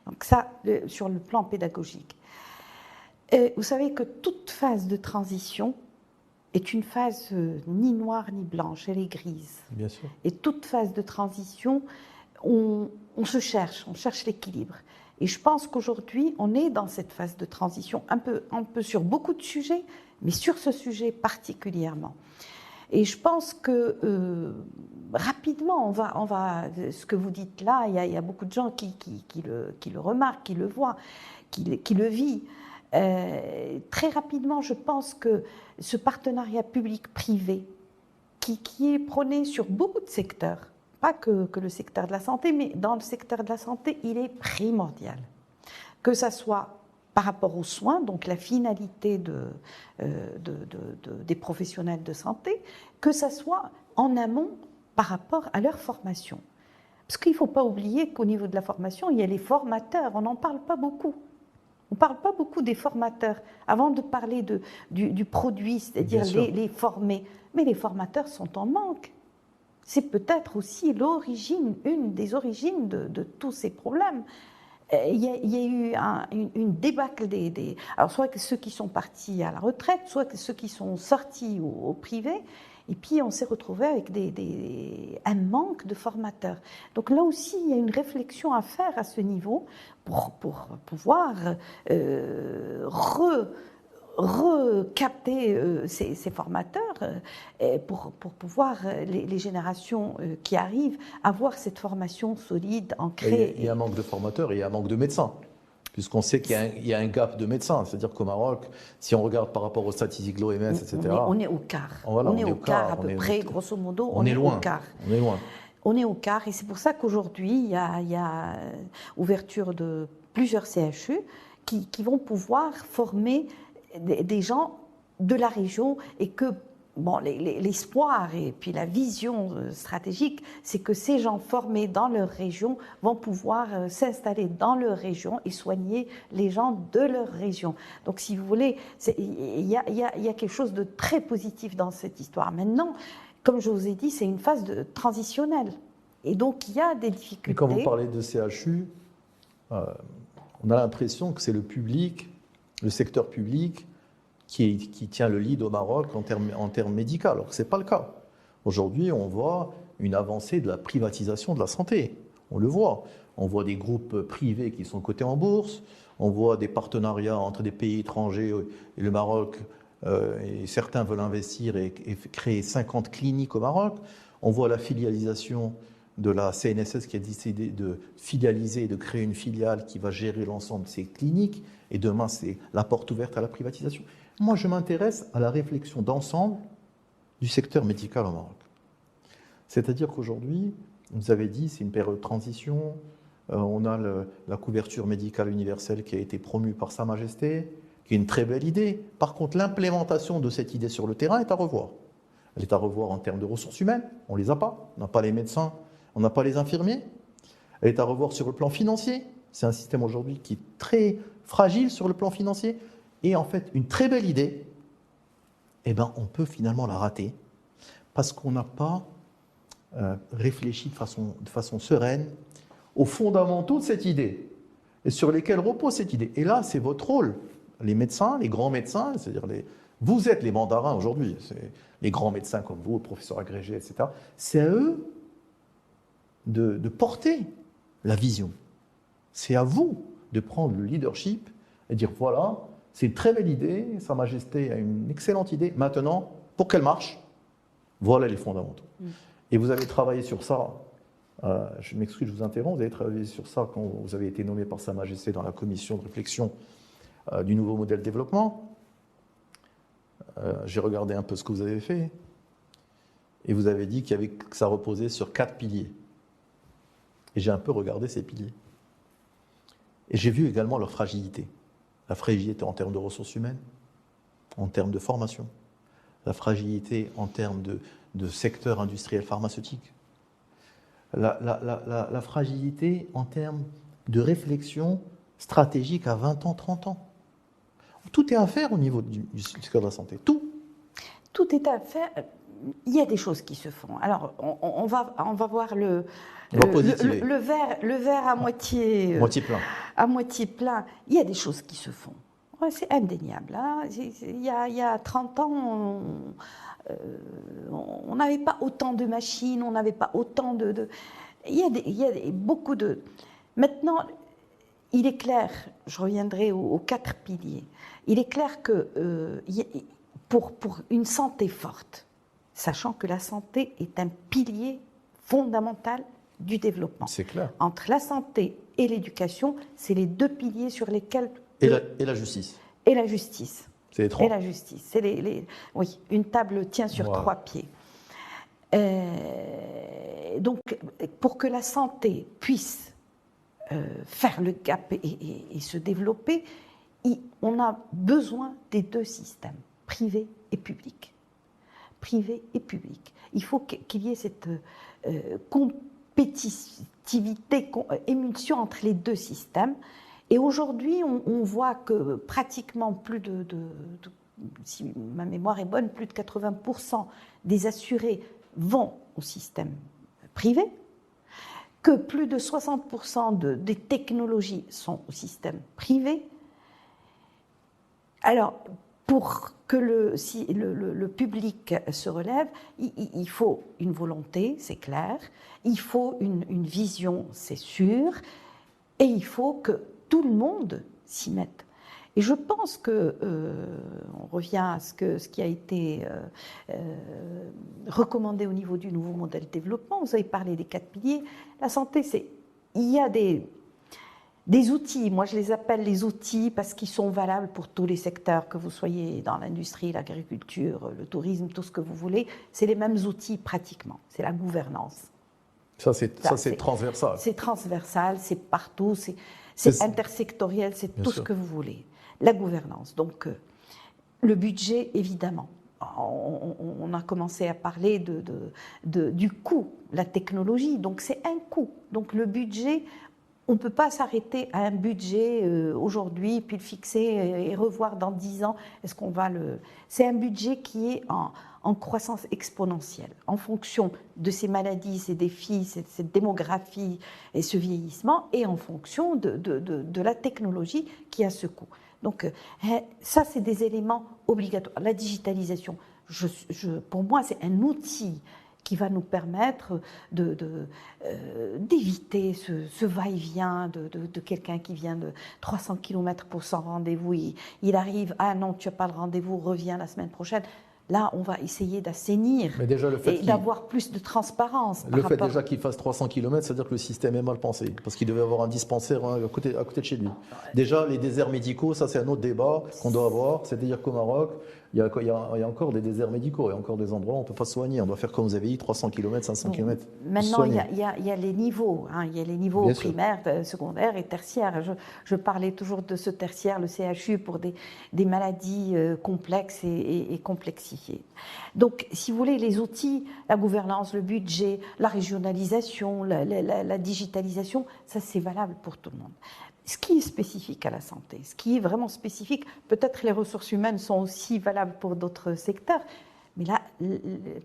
Donc ça, sur le plan pédagogique. Vous savez que toute phase de transition est une phase ni noire ni blanche, elle est grise. Bien sûr. Et toute phase de transition, on cherche l'équilibre. Et je pense qu'aujourd'hui, on est dans cette phase de transition, un peu sur beaucoup de sujets, mais sur ce sujet particulièrement. Et je pense que rapidement, on va, ce que vous dites là, il y a beaucoup de gens qui le remarquent, qui le voient, qui le vivent. Très rapidement, je pense que ce partenariat public-privé, qui est prôné sur beaucoup de secteurs, pas que le secteur de la santé, mais dans le secteur de la santé, il est primordial. Que ça soit par rapport aux soins, donc la finalité des professionnels de santé, que ça soit en amont par rapport à leur formation. Parce qu'il ne faut pas oublier qu'au niveau de la formation, il y a les formateurs, on n'en parle pas beaucoup. On ne parle pas beaucoup des formateurs. Avant de parler du produit, c'est-à-dire Bien sûr. les former, mais les formateurs sont en manque. C'est peut-être aussi une des origines de tous ces problèmes. Il y a eu une débâcle alors soit que ceux qui sont partis à la retraite, soit que ceux qui sont sortis au privé, et puis on s'est retrouvé avec un manque de formateurs. Donc là aussi, il y a une réflexion à faire à ce niveau pour pouvoir recapter ces formateurs pour pouvoir, les générations qui arrivent, avoir cette formation solide, ancrée. Il y a un manque de formateurs et il y a un manque de médecins. Puisqu'on sait qu'il y a un gap de médecins. C'est-à-dire qu'au Maroc, si on regarde par rapport aux statistiques de l'OMS, etc. On est au quart. Voilà, on est au quart à peu près, grosso modo. On est loin. Au quart. On est loin. On est au quart et c'est pour ça qu'aujourd'hui, il y a ouverture de plusieurs CHU qui vont pouvoir former des gens de la région et que l'espoir et puis la vision stratégique, c'est que ces gens formés dans leur région vont pouvoir s'installer dans leur région et soigner les gens de leur région. Donc, si vous voulez, il y a quelque chose de très positif dans cette histoire. Maintenant, comme je vous ai dit, c'est une phase transitionnelle. Et donc, il y a des difficultés. Et quand vous parlez de CHU, on a l'impression que c'est le public, le secteur public, qui tient le lead au Maroc en termes médicaux, alors que ce n'est pas le cas. Aujourd'hui, on voit une avancée de la privatisation de la santé. On le voit. On voit des groupes privés qui sont cotés en bourse, on voit des partenariats entre des pays étrangers et le Maroc, et certains veulent investir et créer 50 cliniques au Maroc. On voit la filialisation de la CNSS qui a décidé de filialiser et de créer une filiale qui va gérer l'ensemble de ces cliniques. Et demain, c'est la porte ouverte à la privatisation. Moi, je m'intéresse à la réflexion d'ensemble du secteur médical au Maroc. C'est-à-dire qu'aujourd'hui, vous avez dit, c'est une période de transition. On a la couverture médicale universelle qui a été promue par Sa Majesté, qui est une très belle idée. Par contre, l'implémentation de cette idée sur le terrain est à revoir. Elle est à revoir en termes de ressources humaines. On ne les a pas. On n'a pas les médecins, on n'a pas les infirmiers. Elle est à revoir sur le plan financier. C'est un système aujourd'hui qui est très fragile sur le plan financier. Et en fait, une très belle idée, eh ben, on peut finalement la rater parce qu'on n'a pas réfléchi de façon sereine aux fondamentaux de cette idée et sur lesquels repose cette idée. Et là, c'est votre rôle, les médecins, les grands médecins, c'est-à-dire vous êtes les mandarins aujourd'hui, les grands médecins comme vous, professeurs agrégés, etc. C'est à eux de porter la vision. C'est à vous de prendre le leadership et dire voilà, c'est une très belle idée, Sa Majesté a une excellente idée. Maintenant, pour qu'elle marche, voilà les fondamentaux. Et vous avez travaillé sur ça, je m'excuse, je vous interromps, vous avez travaillé sur ça quand vous avez été nommé par Sa Majesté dans la commission de réflexion du nouveau modèle de développement. J'ai regardé un peu ce que vous avez fait, et vous avez dit que ça reposait sur 4 piliers. Et j'ai un peu regardé ces piliers. Et j'ai vu également leur fragilité. La fragilité en termes de ressources humaines, en termes de formation, la fragilité en termes de secteur industriel pharmaceutique, la fragilité en termes de réflexion stratégique à 20 ans, 30 ans. Tout est à faire au niveau du secteur de la santé, tout. Tout est à faire. Il y a des choses qui se font. Alors, on va voir le verre à moitié plein. À moitié plein. Il y a des choses qui se font. Ouais, c'est indéniable. Hein. Il y a 30 ans, on n'avait pas autant de machines, on n'avait pas autant de... Il y a beaucoup de... Maintenant, il est clair, je reviendrai aux 4 piliers, il est clair que pour une santé forte, sachant que la santé est un pilier fondamental du développement. C'est clair. Entre la santé et l'éducation, c'est les 2 piliers sur lesquels... Et la justice. Et la justice. C'est les 3. Et la justice. C'est oui, une table tient sur Voilà. 3 pieds. Donc, pour que la santé puisse faire le gap et se développer, on a besoin des 2 systèmes, privé et public. Privé et public. Il faut qu'il y ait cette compétitivité, émulsion entre les 2 systèmes. Et aujourd'hui, on voit que pratiquement si ma mémoire est bonne, plus de 80% des assurés vont au système privé, que plus de 60% des technologies sont au système privé. Alors, pour que le public se relève, il faut une volonté, c'est clair, il faut une vision, c'est sûr, et il faut que tout le monde s'y mette. Et je pense que, on revient à ce qui a été recommandé au niveau du nouveau modèle de développement. Vous avez parlé des 4 piliers. La santé, il y a des outils. Moi, je les appelle les outils parce qu'ils sont valables pour tous les secteurs, que vous soyez dans l'industrie, l'agriculture, le tourisme, tout ce que vous voulez. C'est les mêmes outils pratiquement. C'est la gouvernance. Ça, c'est transversal. C'est transversal, c'est partout, c'est intersectoriel, c'est tout ce que vous voulez. La gouvernance, donc le budget, évidemment. On a commencé à parler du coût, la technologie, donc c'est un coût. Donc le budget, on ne peut pas s'arrêter à un budget aujourd'hui, puis le fixer et revoir dans 10 ans. Est-ce qu'on va le... C'est un budget qui est en croissance exponentielle, en fonction de ces maladies, ces défis, cette démographie et ce vieillissement, et en fonction de la technologie qui a ce coût. Donc ça, c'est des éléments obligatoires. La digitalisation, pour moi, c'est un outil qui va nous permettre d'éviter ce va-et-vient de quelqu'un qui vient de 300 km pour son rendez-vous. Il arrive, ah non, tu n'as pas le rendez-vous, reviens la semaine prochaine. Là, on va essayer d'assainir et d'avoir plus de transparence. Le fait déjà qu'il fasse 300 km, c'est-à-dire que le système est mal pensé, parce qu'il devait avoir un dispensaire à côté de chez lui. Déjà, les déserts médicaux, ça c'est un autre débat qu'on doit avoir, c'est-à-dire qu'au Maroc, il y a encore des déserts médicaux, il y a encore des endroits où on ne peut pas se soigner. On doit faire, comme vous avez dit, 300 km, 500 km. Maintenant, il y a les niveaux. Il y a les niveaux Bien primaires, secondaires et tertiaires. Je parlais toujours de ce tertiaire, le CHU, pour des maladies complexes et complexifiées. Donc, si vous voulez, les outils, la gouvernance, le budget, la régionalisation, la digitalisation, ça c'est valable pour tout le monde. Ce qui est spécifique à la santé, ce qui est vraiment spécifique, peut-être les ressources humaines sont aussi valables pour d'autres secteurs, mais là,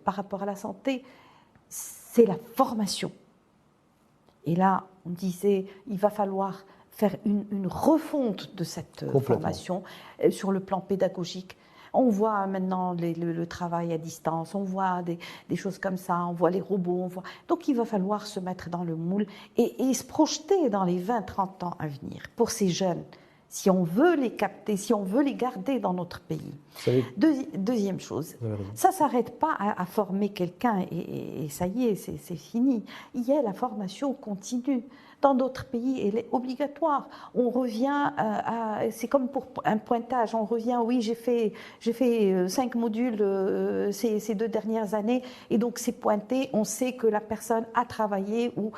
par rapport à la santé, c'est la formation. Et là, on disait, il va falloir faire une refonte de cette formation sur le plan pédagogique. On voit maintenant le travail à distance, on voit des choses comme ça, on voit les robots, donc il va falloir se mettre dans le moule et se projeter dans les 20-30 ans à venir pour ces jeunes, si on veut les capter, si on veut les garder dans notre pays. Deuxième chose, ça ne s'arrête pas à former quelqu'un et ça y est, c'est fini. Il y a la formation continue. Dans d'autres pays, elle est obligatoire. On revient c'est comme pour un pointage, on revient, oui, j'ai fait 5 modules ces 2 dernières années, et donc c'est pointé, on sait que la personne a travaillé ou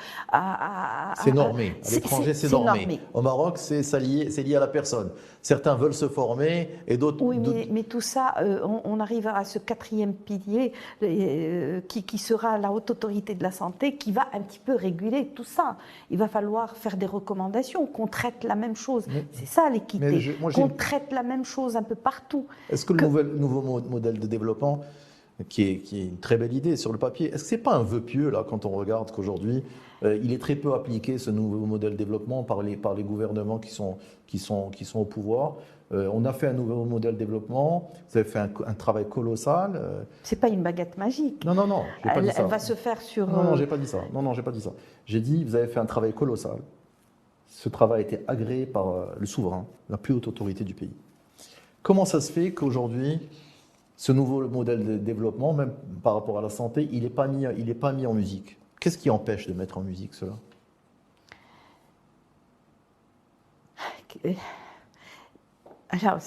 c'est normé. À l'étranger, c'est normé. Au Maroc, c'est lié à la personne. Certains veulent se former et d'autres... Oui, mais tout ça, on arrive à ce 4e pilier qui sera la haute autorité de la santé, qui va un petit peu réguler tout ça. Il va falloir faire des recommandations, qu'on traite la même chose. C'est ça l'équité, qu'on traite la même chose un peu partout. Est-ce que le nouveau modèle de développement, qui est une très belle idée sur le papier, est-ce que ce n'est pas un vœu pieux là, quand on regarde qu'aujourd'hui, il est très peu appliqué, ce nouveau modèle de développement, par les gouvernements qui sont au pouvoir. On a fait un nouveau modèle de développement, vous avez fait un travail colossal. C'est pas une baguette magique. Non, j'ai pas dit ça. Elle va se faire sur... Non, j'ai pas dit ça. Non, j'ai pas dit ça. J'ai dit, vous avez fait un travail colossal. Ce travail a été agréé par le souverain, la plus haute autorité du pays. Comment ça se fait qu'aujourd'hui, ce nouveau modèle de développement, même par rapport à la santé, il n'est pas mis en musique? Qu'est-ce qui empêche de mettre en musique cela? Alors,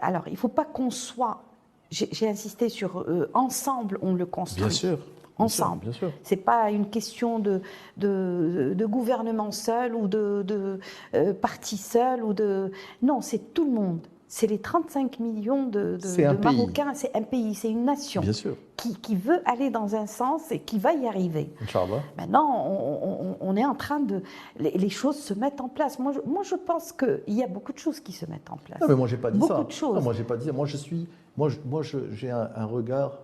alors, il ne faut pas qu'on soit... J'ai insisté sur ensemble, on le construit. Bien sûr. Ensemble. Bien sûr. Ce n'est pas une question de gouvernement seul ou de parti seul. Non, c'est tout le monde. c'est les 35 millions C'est un de pays. Marocains, c'est un pays, c'est une nation Bien sûr. qui veut aller dans un sens et qui va y arriver. Inch'Allah. Maintenant, on est en train de... Les choses se mettent en place. Moi, je pense qu'il y a beaucoup de choses qui se mettent en place. Non, mais moi, j'ai pas dit ça. Beaucoup de choses. Non, moi, j'ai pas dit ça. Moi, j'ai un regard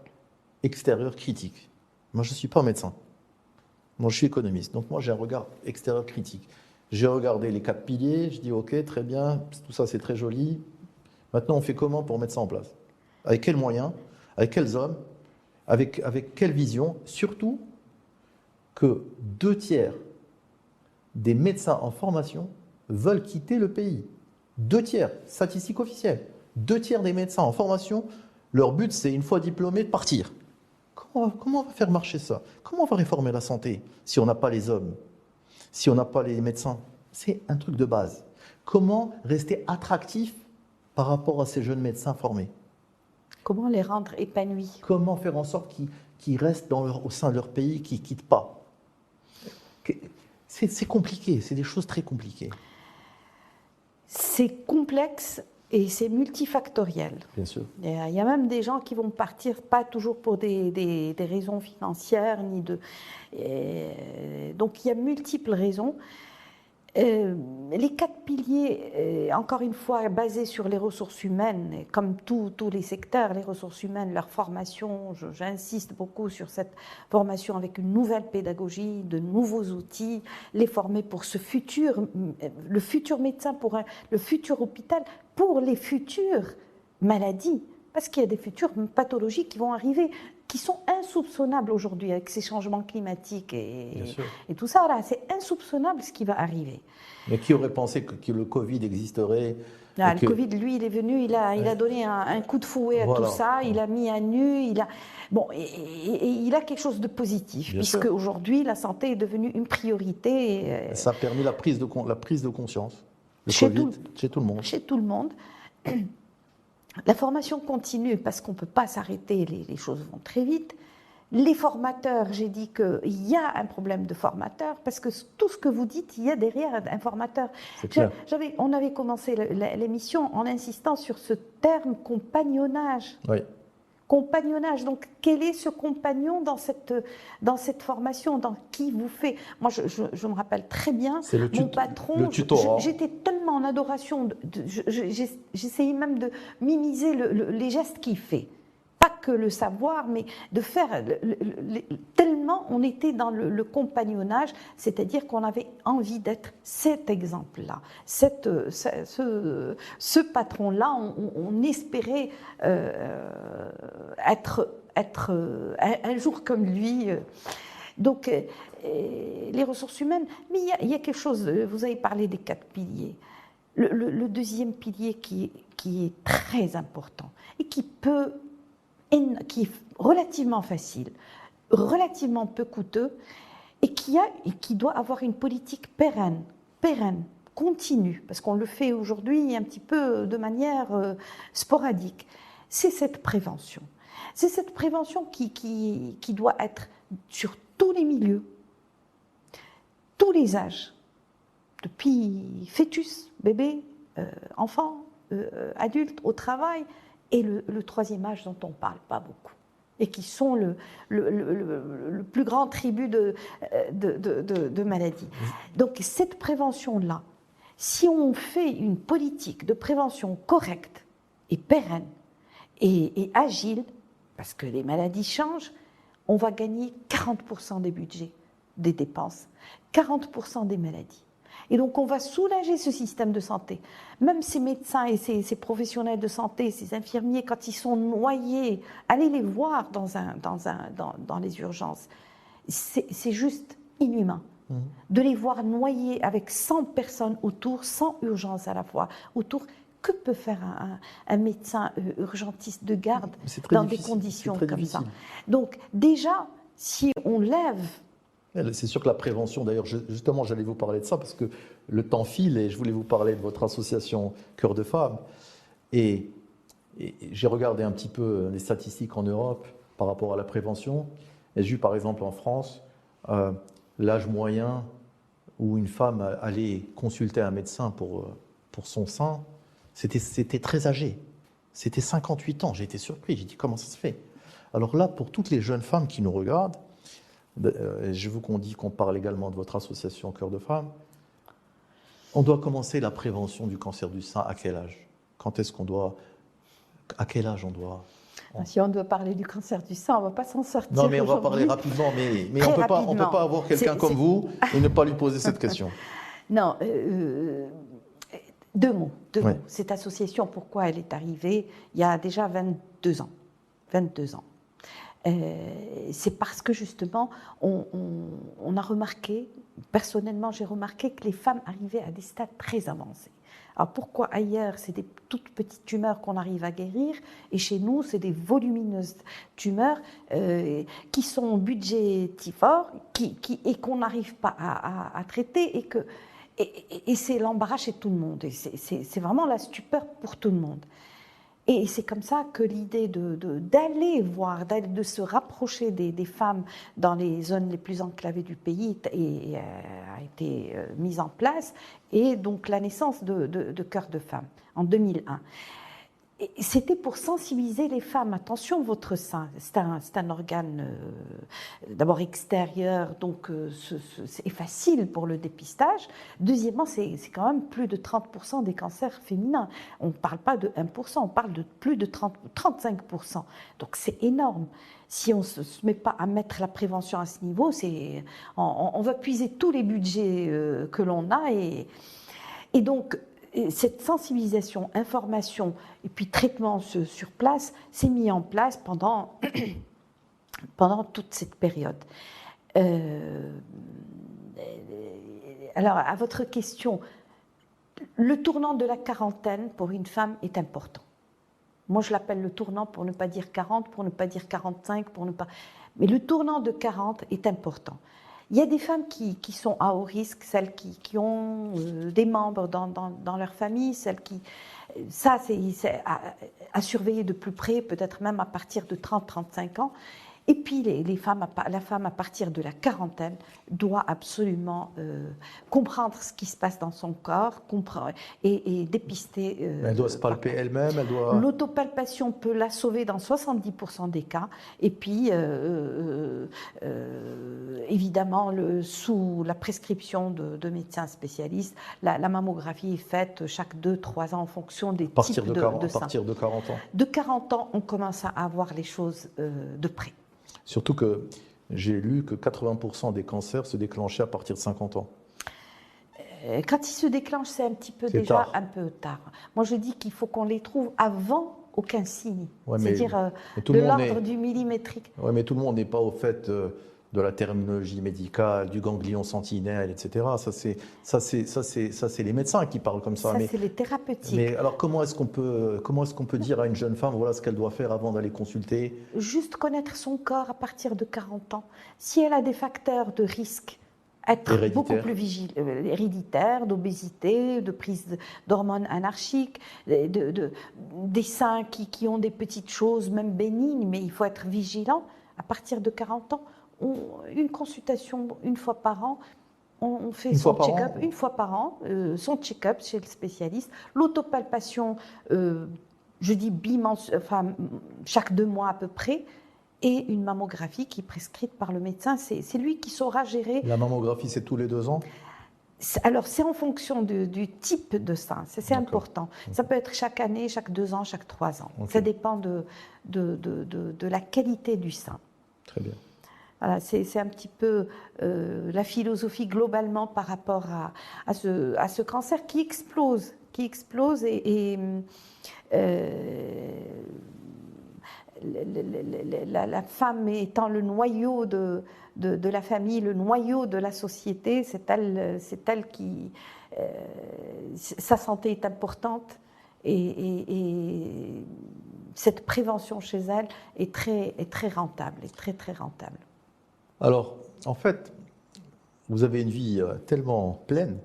extérieur critique. Moi, je suis pas médecin. Moi, je suis économiste. Donc, moi, j'ai un regard extérieur critique. J'ai regardé les 4 piliers. Je dis, OK, très bien. Tout ça, c'est très joli. Maintenant, on fait comment pour mettre ça en place? Avec quels moyens? Avec quels hommes? Avec quelle vision? Surtout que 2/3 des médecins en formation veulent quitter le pays. 2/3, statistique officielle. 2/3 des médecins en formation, leur but, c'est, une fois diplômés, de partir. Comment on va faire marcher ça? Comment on va réformer la santé si on n'a pas les hommes, si on n'a pas les médecins? C'est un truc de base. Comment rester attractif par rapport à ces jeunes médecins formés? Comment les rendre épanouis? Comment faire en sorte qu'ils restent au sein de leur pays, qu'ils ne quittent pas? C'est compliqué, c'est des choses très compliquées. C'est complexe et c'est multifactoriel. Bien sûr. Il y a même des gens qui vont partir, pas toujours pour des raisons financières, donc il y a multiples raisons. Les 4 piliers, encore une fois, basés sur les ressources humaines, comme tous les secteurs, les ressources humaines, leur formation, j'insiste beaucoup sur cette formation avec une nouvelle pédagogie, de nouveaux outils, les former pour le futur médecin, le futur hôpital, pour les futures maladies, parce qu'il y a des futures pathologies qui vont arriver, qui sont insoupçonnables aujourd'hui avec ces changements climatiques et tout ça. Là, c'est insoupçonnable ce qui va arriver. Mais qui aurait pensé que le Covid existerait? Le Covid, lui, il est venu, il a donné un coup de fouet à tout ça, il a mis à nu, et il a quelque chose de positif, puisque aujourd'hui, la santé est devenue une priorité. Ça a permis la prise de conscience. Chez Covid, chez tout le monde. Chez tout le monde. La formation continue parce qu'on ne peut pas s'arrêter, les choses vont très vite. Les formateurs, j'ai dit qu'il y a un problème de formateurs parce que tout ce que vous dites, il y a derrière un formateur. On avait commencé l'émission en insistant sur ce terme compagnonnage. Oui. Compagnonnage. Donc, quel est ce compagnon dans cette formation, dans qui vous fait? Moi, je me rappelle très bien, mon patron, le tutorat. J'étais tellement en adoration, j'essayais même de mimiser les gestes qu'il fait. Pas que le savoir, mais de faire, tellement on était dans le compagnonnage, c'est-à-dire qu'on avait envie d'être cet exemple-là, ce patron-là, on espérait être un jour comme lui. Donc, les ressources humaines, mais il y a quelque chose, vous avez parlé des 4 piliers. Le deuxième pilier qui est très important et qui est relativement facile, relativement peu coûteux, et qui doit avoir une politique pérenne, continue, parce qu'on le fait aujourd'hui un petit peu de manière sporadique. C'est cette prévention. C'est cette prévention qui doit être sur tous les milieux, tous les âges, depuis fœtus, bébé, enfant, adulte, au travail, et le troisième âge dont on ne parle pas beaucoup, et qui sont le plus grand tribut de maladies. Donc cette prévention-là, si on fait une politique de prévention correcte et pérenne et agile, parce que les maladies changent, on va gagner 40% des budgets, des dépenses, 40% des maladies. Et donc, on va soulager ce système de santé. Même ces médecins et ces professionnels de santé, ces infirmiers, quand ils sont noyés, allez les voir dans les urgences. C'est juste inhumain de les voir noyés avec 100 personnes autour, 100 urgences à la fois autour. Que peut faire un médecin urgentiste de garde dans des conditions comme ça? Donc, déjà, si on lève... C'est sûr que la prévention, d'ailleurs, justement, j'allais vous parler de ça parce que le temps file et je voulais vous parler de votre association Cœur de Femmes. Et j'ai regardé un petit peu les statistiques en Europe par rapport à la prévention. Et j'ai vu, par exemple, en France, l'âge moyen où une femme allait consulter un médecin pour son sein, C'était très âgé. C'était 58 ans. J'ai été surpris. J'ai dit, comment ça se fait? Alors là, pour toutes les jeunes femmes qui nous regardent, je veux qu'on parle également de votre association Cœur de Femmes. On doit commencer la prévention du cancer du sein à quel âge? Quand est-ce qu'on doit... À quel âge on doit... Si on doit parler du cancer du sein, on ne va pas s'en sortir. Non, mais on va aujourd'hui. parler rapidement. Mais Très on ne rapidement. peut pas avoir quelqu'un comme vous et ne pas lui poser cette question. Non, deux mots. Ouais. Cette association, pourquoi elle est arrivée il y a déjà 22 ans. 22 ans. C'est parce que justement, on a remarqué, personnellement j'ai remarqué que les femmes arrivaient à des stades très avancés. Alors pourquoi ailleurs c'est des toutes petites tumeurs qu'on arrive à guérir et chez nous c'est des volumineuses tumeurs qui sont budgétivores et qu'on n'arrive pas à traiter et c'est l'embarras chez tout le monde. Et c'est vraiment la stupeur pour tout le monde. Et c'est comme ça que l'idée d'aller voir, de se rapprocher des femmes dans les zones les plus enclavées du pays a été mise en place, et donc la naissance de Cœur de Femmes en 2001. Et c'était pour sensibiliser les femmes. Attention, votre sein, c'est un organe d'abord extérieur, donc c'est facile pour le dépistage. Deuxièmement, c'est quand même plus de 30% des cancers féminins. On ne parle pas de 1%, on parle de plus de 35%. Donc c'est énorme. Si on ne se met pas à mettre la prévention à ce niveau, on va puiser tous les budgets que l'on a. Et donc, cette sensibilisation, information et puis traitement sur place s'est mis en place pendant toute cette période. Alors, à votre question, le tournant de la quarantaine pour une femme est important. Moi, je l'appelle le tournant pour ne pas dire 40, pour ne pas dire 45, mais le tournant de 40 est important. Il y a des femmes qui sont à haut risque, celles qui ont des membres dans leur famille, celles qui... Ça, c'est à surveiller de plus près, peut-être même à partir de 30-35 ans. Et puis, la femme, à partir de la quarantaine, doit absolument comprendre ce qui se passe dans son corps et dépister. Elle doit se palper elle-même, elle doit... L'autopalpation peut la sauver dans 70% des cas. Et puis, évidemment, sous la prescription de médecins spécialistes, la mammographie est faite chaque 2-3 ans en fonction des types de sein. À partir de 40 ans. De 40 ans, on commence à voir les choses de près. Surtout que j'ai lu que 80% des cancers se déclenchaient à partir de 50 ans. Quand ils se déclenchent, c'est un petit peu C'est déjà tard. un peu tard. Moi, je dis qu'il faut qu'on les trouve avant aucun signe. Ouais, c'est-à-dire mais tout de le monde l'ordre du millimétrique. Oui, mais tout le monde n'est pas au fait de la terminologie médicale, du ganglion sentinelle, etc. Ça, c'est les médecins qui parlent comme ça. Ça, c'est les thérapeutiques. Mais alors, comment est-ce qu'on peut dire à une jeune femme, voilà ce qu'elle doit faire avant d'aller consulter? Juste connaître son corps à partir de 40 ans. Si elle a des facteurs de risque, être Héréditaire. beaucoup plus héréditaire, d'obésité, de prise d'hormones anarchiques, des seins qui ont des petites choses, même bénignes, mais il faut être vigilant. À partir de 40 ans, une consultation une fois par an, on fait son check-up une fois par an, son check-up chez le spécialiste. L'autopalpation, je dis chaque 2 mois à peu près, et une mammographie qui est prescrite par le médecin. C'est lui qui saura gérer. La mammographie, c'est tous les 2 ans? Alors, c'est en fonction du type de sein, c'est important. Okay. Ça peut être chaque année, chaque 2 ans, chaque 3 ans. Okay. Ça dépend de la qualité du sein. Très bien. Voilà, c'est un petit peu la philosophie globalement par rapport à ce cancer qui explose et la femme étant le noyau de la famille, le noyau de la société, c'est elle qui... sa santé est importante et cette prévention chez elle est très rentable, très rentable. Alors, en fait, vous avez une vie tellement pleine,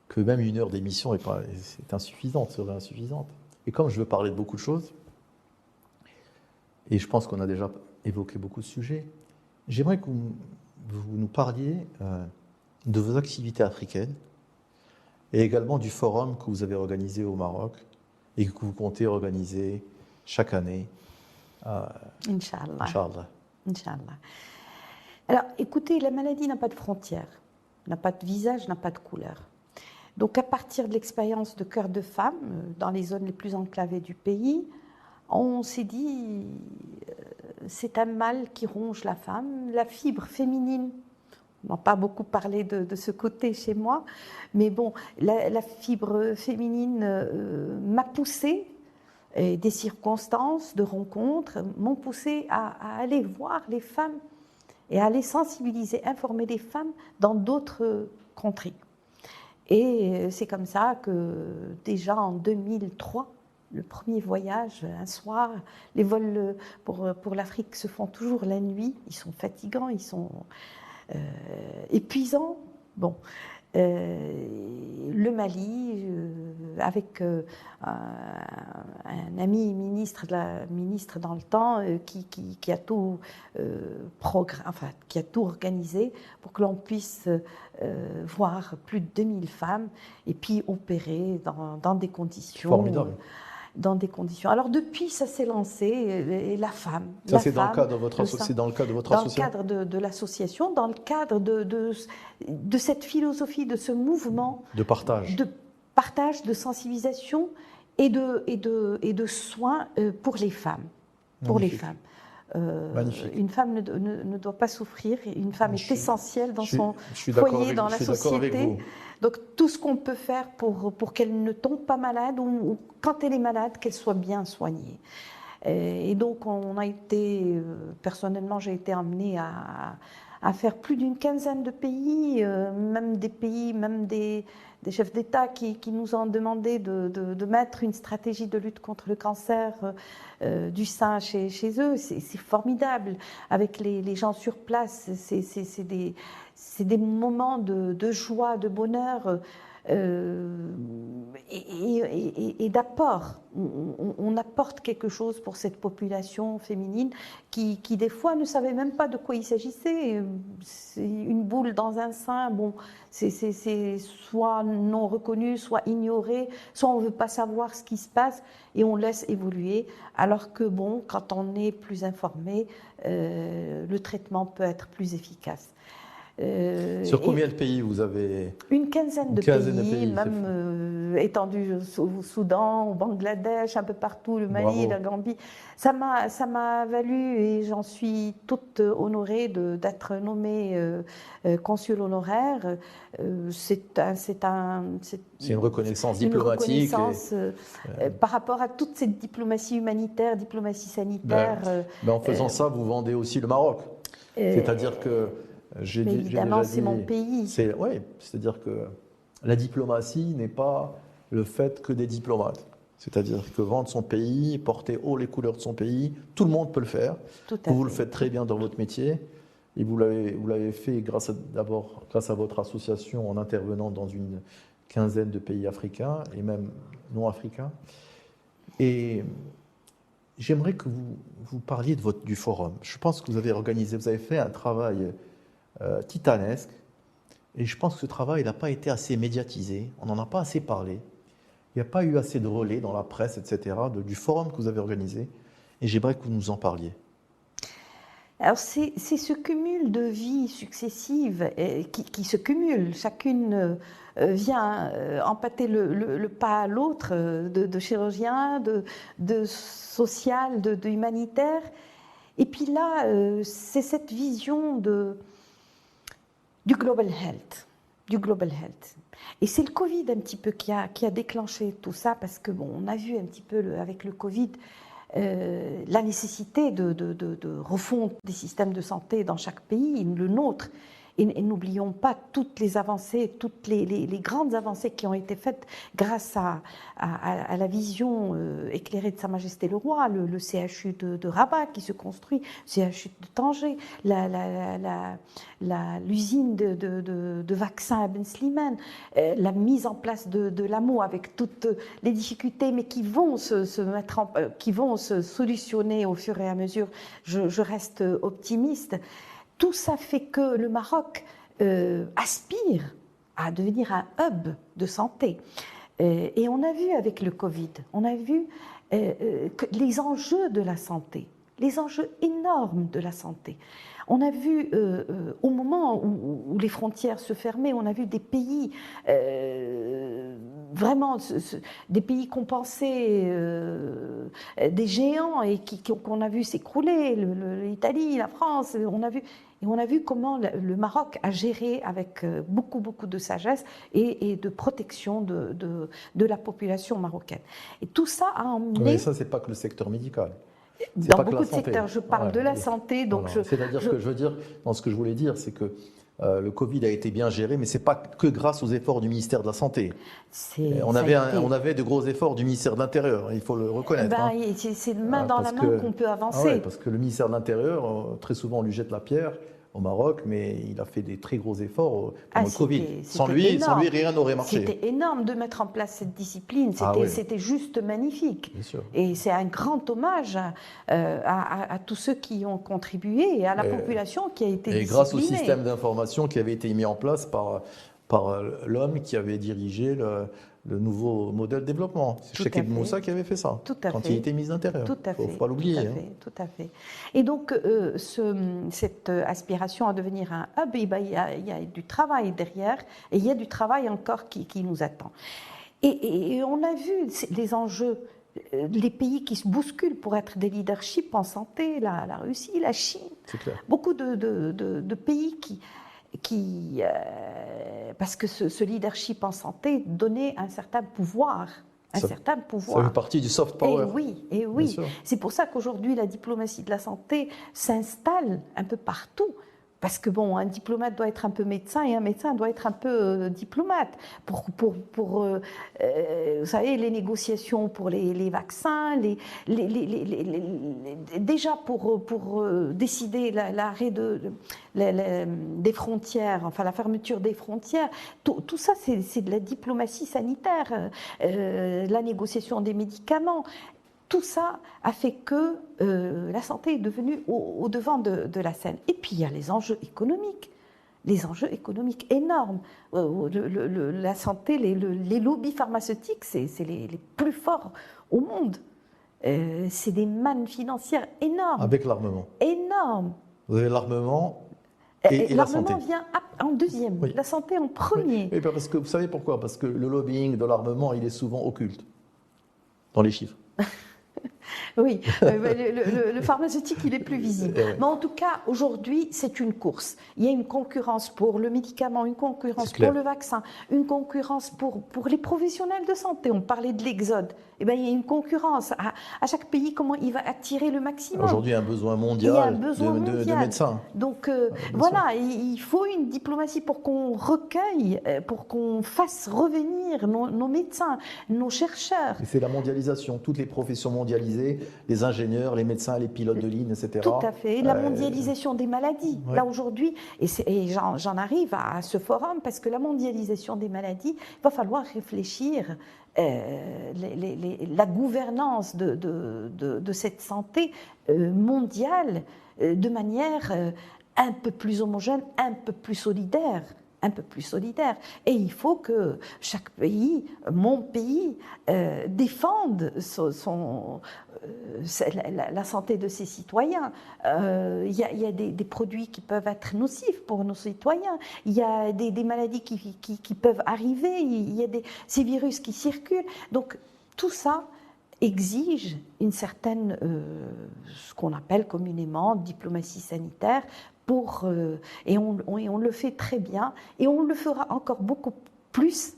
que même 1 heure d'émission c'est insuffisante, serait insuffisante. Et comme je veux parler de beaucoup de choses, et je pense qu'on a déjà évoqué beaucoup de sujets, j'aimerais que vous nous parliez de vos activités africaines et également du forum que vous avez organisé au Maroc et que vous comptez organiser chaque année. Inch'Allah. Inch'Allah. Inch'Allah. Alors, écoutez, la maladie n'a pas de frontières, n'a pas de visage, n'a pas de couleur. Donc, à partir de l'expérience de Cœur de Femme, dans les zones les plus enclavées du pays, on s'est dit, c'est un mal qui ronge la femme, la fibre féminine. On n'a pas beaucoup parlé de ce côté chez moi, mais bon, la fibre féminine m'a poussée, et des circonstances de rencontres m'ont poussée à aller voir les femmes et à aller sensibiliser, informer les femmes dans d'autres contrées. Et c'est comme ça que déjà en 2003, le premier voyage, un soir, les vols pour l'Afrique se font toujours la nuit, ils sont fatigants, ils sont épuisants. Bon, le Mali, avec un ami ministre dans le temps qui a tout qui a tout organisé pour que l'on puisse voir plus de 2000 femmes et puis opérer dans des conditions Formidable. dans des conditions. Alors depuis, ça s'est lancé, et la femme. Ça, c'est dans le cadre de votre association. Dans le cadre de l'association, dans le cadre de cette philosophie, de ce mouvement De partage. de sensibilisation et de soins pour les femmes. Pour les Magnifique. femmes. Magnifique. Une femme ne doit pas souffrir. Une femme est essentielle dans son Je suis d'accord foyer, avec- dans je la suis d'accord avec société. vous. Donc tout ce qu'on peut faire pour qu'elle ne tombe pas malade ou quand elle est malade, qu'elle soit bien soignée. Et donc on a été, personnellement j'ai été amenée à faire plus d'une quinzaine de pays, même des chefs d'État qui nous ont demandé de mettre une stratégie de lutte contre le cancer du sein chez eux. C'est formidable. Avec les gens sur place, c'est des moments de joie, de bonheur et d'apport. On apporte quelque chose pour cette population féminine qui des fois ne savait même pas de quoi il s'agissait. C'est une boule dans un sein, bon, c'est soit non reconnu, soit ignoré, soit on ne veut pas savoir ce qui se passe et on laisse évoluer. Alors que bon, quand on est plus informé, le traitement peut être plus efficace. Sur combien de pays vous avez? Une quinzaine de quinzaine de pays, pays, même étendus au Soudan, au Bangladesh, un peu partout, le Mali, Bravo. la Gambie. Ça m'a valu, et j'en suis toute honorée d'être nommée consul honoraire. C'est C'est une reconnaissance diplomatique. Une reconnaissance par rapport à toute cette diplomatie humanitaire, diplomatie sanitaire. Mais en faisant ça, vous vendez aussi le Maroc. C'est-à-dire que mais évidemment, c'est mon pays. Oui, c'est-à-dire que la diplomatie n'est pas le fait que des diplomates. C'est-à-dire que vendre son pays, porter haut les couleurs de son pays, tout le monde peut le faire. Tout à Vous le fait. faites très bien dans votre métier. Et vous l'avez fait d'abord grâce à votre association en intervenant dans une quinzaine de pays africains et même non africains. Et j'aimerais que vous parliez du forum. Je pense que vous avez fait un travail titanesque. Et je pense que ce travail n'a pas été assez médiatisé. On n'en a pas assez parlé. Il n'y a pas eu assez de relais dans la presse, etc., du forum que vous avez organisé. Et j'aimerais que vous nous en parliez. Alors c'est ce cumul de vies successives qui se cumulent. Chacune vient empâter le pas à l'autre, de chirurgien, de social, de humanitaire. Et puis là, c'est cette vision du global health. Et c'est le Covid un petit peu qui a déclenché tout ça, parce que bon, on a vu un petit peu avec le Covid la nécessité de refonte des systèmes de santé dans chaque pays, le nôtre. Et n'oublions pas toutes les avancées, toutes les grandes avancées qui ont été faites grâce à la vision éclairée de Sa Majesté le Roi, le CHU de Rabat qui se construit, le CHU de Tanger, l'usine de vaccins à Ben Slimane, la mise en place de l'AMO avec toutes les difficultés, mais qui vont qui vont se solutionner au fur et à mesure. Je reste optimiste. Tout ça fait que le Maroc aspire à devenir un hub de santé. Et on a vu avec le Covid, on a vu que les enjeux de la santé, les enjeux énormes de la santé. On a vu, au moment où les frontières se fermaient, on a vu des pays, vraiment, des pays qu'on pensait des géants et qu'on a vu s'écrouler, l'Italie, la France, on a vu comment le Maroc a géré avec beaucoup de sagesse et de protection de la population marocaine. Et tout ça a emmené... Mais ça, c'est pas que le secteur médical. Dans beaucoup de secteurs, je parle de la santé, donc voilà. C'est-à-dire que je veux dire, dans ce que je voulais dire, c'est que le Covid a été bien géré, mais c'est pas que grâce aux efforts du ministère de la Santé. On avait de gros efforts du ministère de l'Intérieur, il faut le reconnaître. C'est main dans la main qu'on peut avancer. Parce que le ministère de l'Intérieur, très souvent, on lui jette la pierre au Maroc, mais il a fait des très gros efforts pendant le Covid. Sans lui, rien n'aurait marché. C'était énorme de mettre en place cette discipline. C'était juste magnifique. Bien sûr. Et c'est un grand hommage à tous ceux qui ont contribué et à la population qui a été disciplinée. Et grâce au système d'information qui avait été mis en place par l'homme qui avait dirigé le nouveau modèle de développement. C'est Cheikh Ibn Moussa qui avait fait ça, quand il était ministre de l'Intérieur. Il ne faut pas l'oublier. Tout à fait. Et donc, cette aspiration à devenir un hub, il y a du travail derrière, et il y a du travail encore qui nous attend. Et on a vu les enjeux, les pays qui se bousculent pour être des leaderships en santé, la Russie, la Chine, beaucoup de pays parce que ce leadership en santé donnait un certain pouvoir. Ça fait partie du soft power. Et oui. C'est pour ça qu'aujourd'hui, la diplomatie de la santé s'installe un peu partout. Parce que un diplomate doit être un peu médecin et un médecin doit être un peu diplomate. Pour vous savez, les négociations pour les vaccins, déjà pour décider l'arrêt des frontières, enfin la fermeture des frontières, tout ça c'est de la diplomatie sanitaire, la négociation des médicaments. Tout ça a fait que la santé est devenue au devant de la scène. Et puis il y a les enjeux économiques énormes. La santé, les lobbies pharmaceutiques, c'est les plus forts au monde. C'est des mannes financières énormes. Avec l'armement. Énormes. Vous avez l'armement et la santé. L'armement vient en deuxième, la santé en premier. Oui, parce que vous savez pourquoi ? Parce que le lobbying de l'armement, il est souvent occulte dans les chiffres. Oui, le pharmaceutique, il est plus visible. Mais en tout cas, aujourd'hui, c'est une course. Il y a une concurrence pour le médicament, une concurrence pour le vaccin, une concurrence pour les professionnels de santé. On parlait de l'exode. Eh bien, il y a une concurrence. À chaque pays, comment il va attirer le maximum. Aujourd'hui, il y a un besoin mondial, de médecins. Donc, voilà, il faut une diplomatie pour qu'on recueille, pour qu'on fasse revenir nos médecins, nos chercheurs. Et c'est la mondialisation, toutes les professions mondialisées, les ingénieurs, les médecins, les pilotes de ligne, etc. Tout à fait. La mondialisation des maladies. Ouais. Là, aujourd'hui, et j'en arrive à ce forum, parce que la mondialisation des maladies, il va falloir réfléchir la gouvernance de cette santé mondiale de manière un peu plus homogène, un peu plus solidaire. Et il faut que chaque pays, mon pays, défende la santé de ses citoyens. Il y a des produits qui peuvent être nocifs pour nos citoyens. Il y a des maladies qui peuvent arriver. Il y a ces virus qui circulent. Donc tout ça exige une certaine, ce qu'on appelle communément diplomatie sanitaire, et on le fait très bien, et on le fera encore beaucoup plus,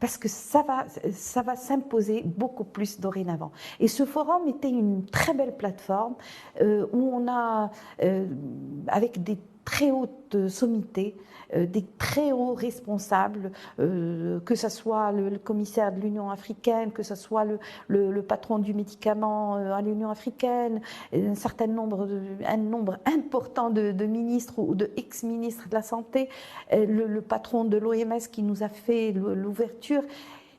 parce que ça va s'imposer beaucoup plus dorénavant. Et ce forum était une très belle plateforme où on a, avec des très hautes sommités, des très hauts responsables, que ce soit le commissaire de l'Union africaine, que ce soit le patron du médicament à l'Union africaine, un nombre important de ministres ou de ex-ministres de la Santé, le patron de l'OMS qui nous a fait l'ouverture,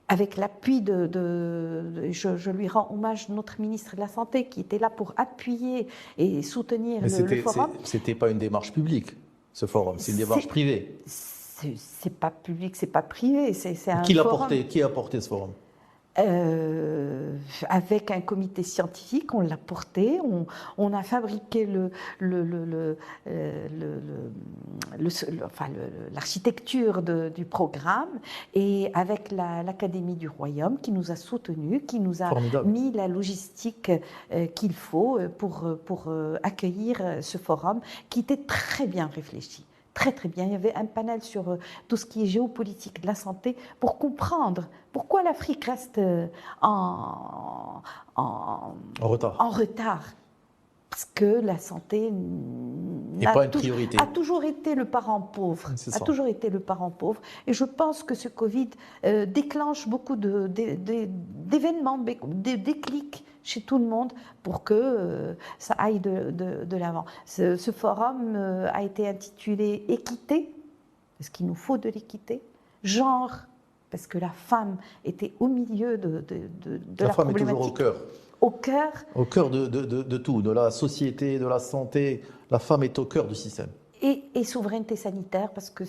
avec l'appui je lui rends hommage, notre ministre de la Santé, qui était là pour appuyer et soutenir le forum. C'était pas une démarche publique, ce forum, c'est une démarche privée. c'est pas public, c'est pas privé, c'est un Qui l'a forum. porté? Qui a porté ce forum? Avec un comité scientifique, on l'a porté, on a fabriqué l'architecture du programme, et avec l'Académie du Royaume qui nous a soutenus, qui nous a Formidable. mis la logistique qu'il faut pour accueillir ce forum qui était très bien réfléchi. Très très bien. Il y avait un panel sur tout ce qui est géopolitique de la santé pour comprendre pourquoi l'Afrique reste en retard. Parce que la santé pas une priorité. a toujours été le parent pauvre. C'est A ça. toujours été le parent pauvre. Et je pense que ce Covid déclenche beaucoup d'événements, des déclics chez tout le monde pour que ça aille de l'avant. Ce forum a été intitulé Équité, parce qu'il nous faut de l'équité, genre, parce que la femme était au milieu de la femme est problématique. toujours au cœur. Au cœur. Au cœur de tout, de la société, de la santé. La femme est au cœur du système. Et souveraineté sanitaire, parce que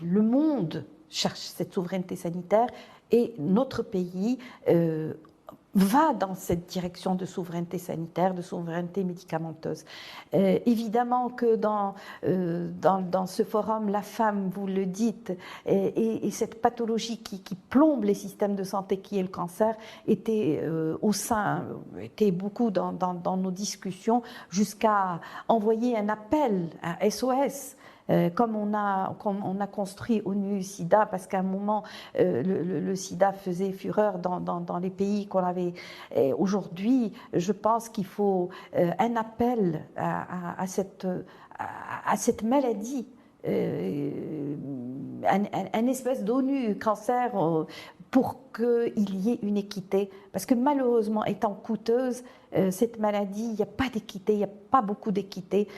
le monde cherche cette souveraineté sanitaire, et notre pays va dans cette direction de souveraineté sanitaire, de souveraineté médicamenteuse. Évidemment que dans ce forum, la femme, vous le dites, et cette pathologie qui plombe les systèmes de santé, qui est le cancer, était beaucoup dans nos discussions, jusqu'à envoyer un appel, un SOS. Comme on a construit ONU-SIDA, parce qu'à un moment, le sida faisait fureur dans les pays qu'on avait. Aujourd'hui, je pense qu'il faut un appel à cette maladie, un espèce d'ONU cancer, pour qu'il y ait une équité. Parce que malheureusement, étant coûteuse, cette maladie, il n'y a pas d'équité, il n'y a pas beaucoup d'équité.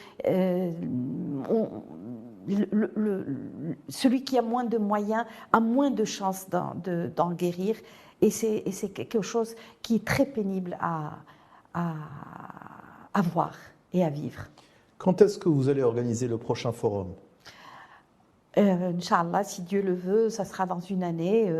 Celui qui a moins de moyens a moins de chances d'en guérir, et c'est quelque chose qui est très pénible à voir et à vivre. Quand est-ce que vous allez organiser le prochain forum? Inch'Allah, si Dieu le veut, ça sera dans une année,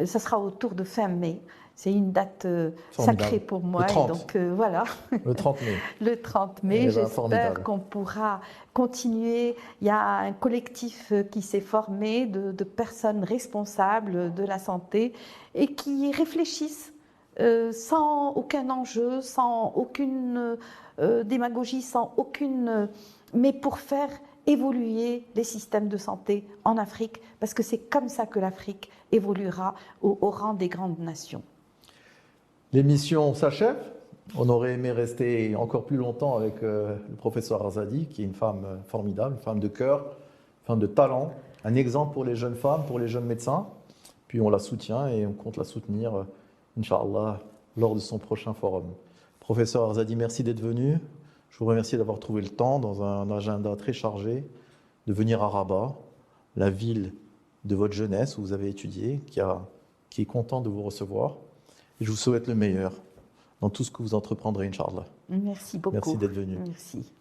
ça sera autour de fin mai. C'est une date sacrée pour moi. Le 30. Et donc voilà. Le 30 mai. Le 30 Eh mai, ben, j'espère formidable. qu'on pourra continuer. Il y a un collectif qui s'est formé de personnes responsables de la santé et qui réfléchissent sans aucun enjeu, sans aucune démagogie, sans aucune... mais pour faire évoluer les systèmes de santé en Afrique, parce que c'est comme ça que l'Afrique évoluera au rang des grandes nations. L'émission s'achève. On aurait aimé rester encore plus longtemps avec le professeur Arzadi, qui est une femme formidable, une femme de cœur, une femme de talent, un exemple pour les jeunes femmes, pour les jeunes médecins. Puis on la soutient et on compte la soutenir, Inch'Allah, lors de son prochain forum. Professeur Arzadi, merci d'être venu. Je vous remercie d'avoir trouvé le temps, dans un agenda très chargé, de venir à Rabat, la ville de votre jeunesse où vous avez étudié, qui est content de vous recevoir. Et je vous souhaite le meilleur dans tout ce que vous entreprendrez, Inch'Allah. Merci beaucoup. Merci d'être venu. Merci.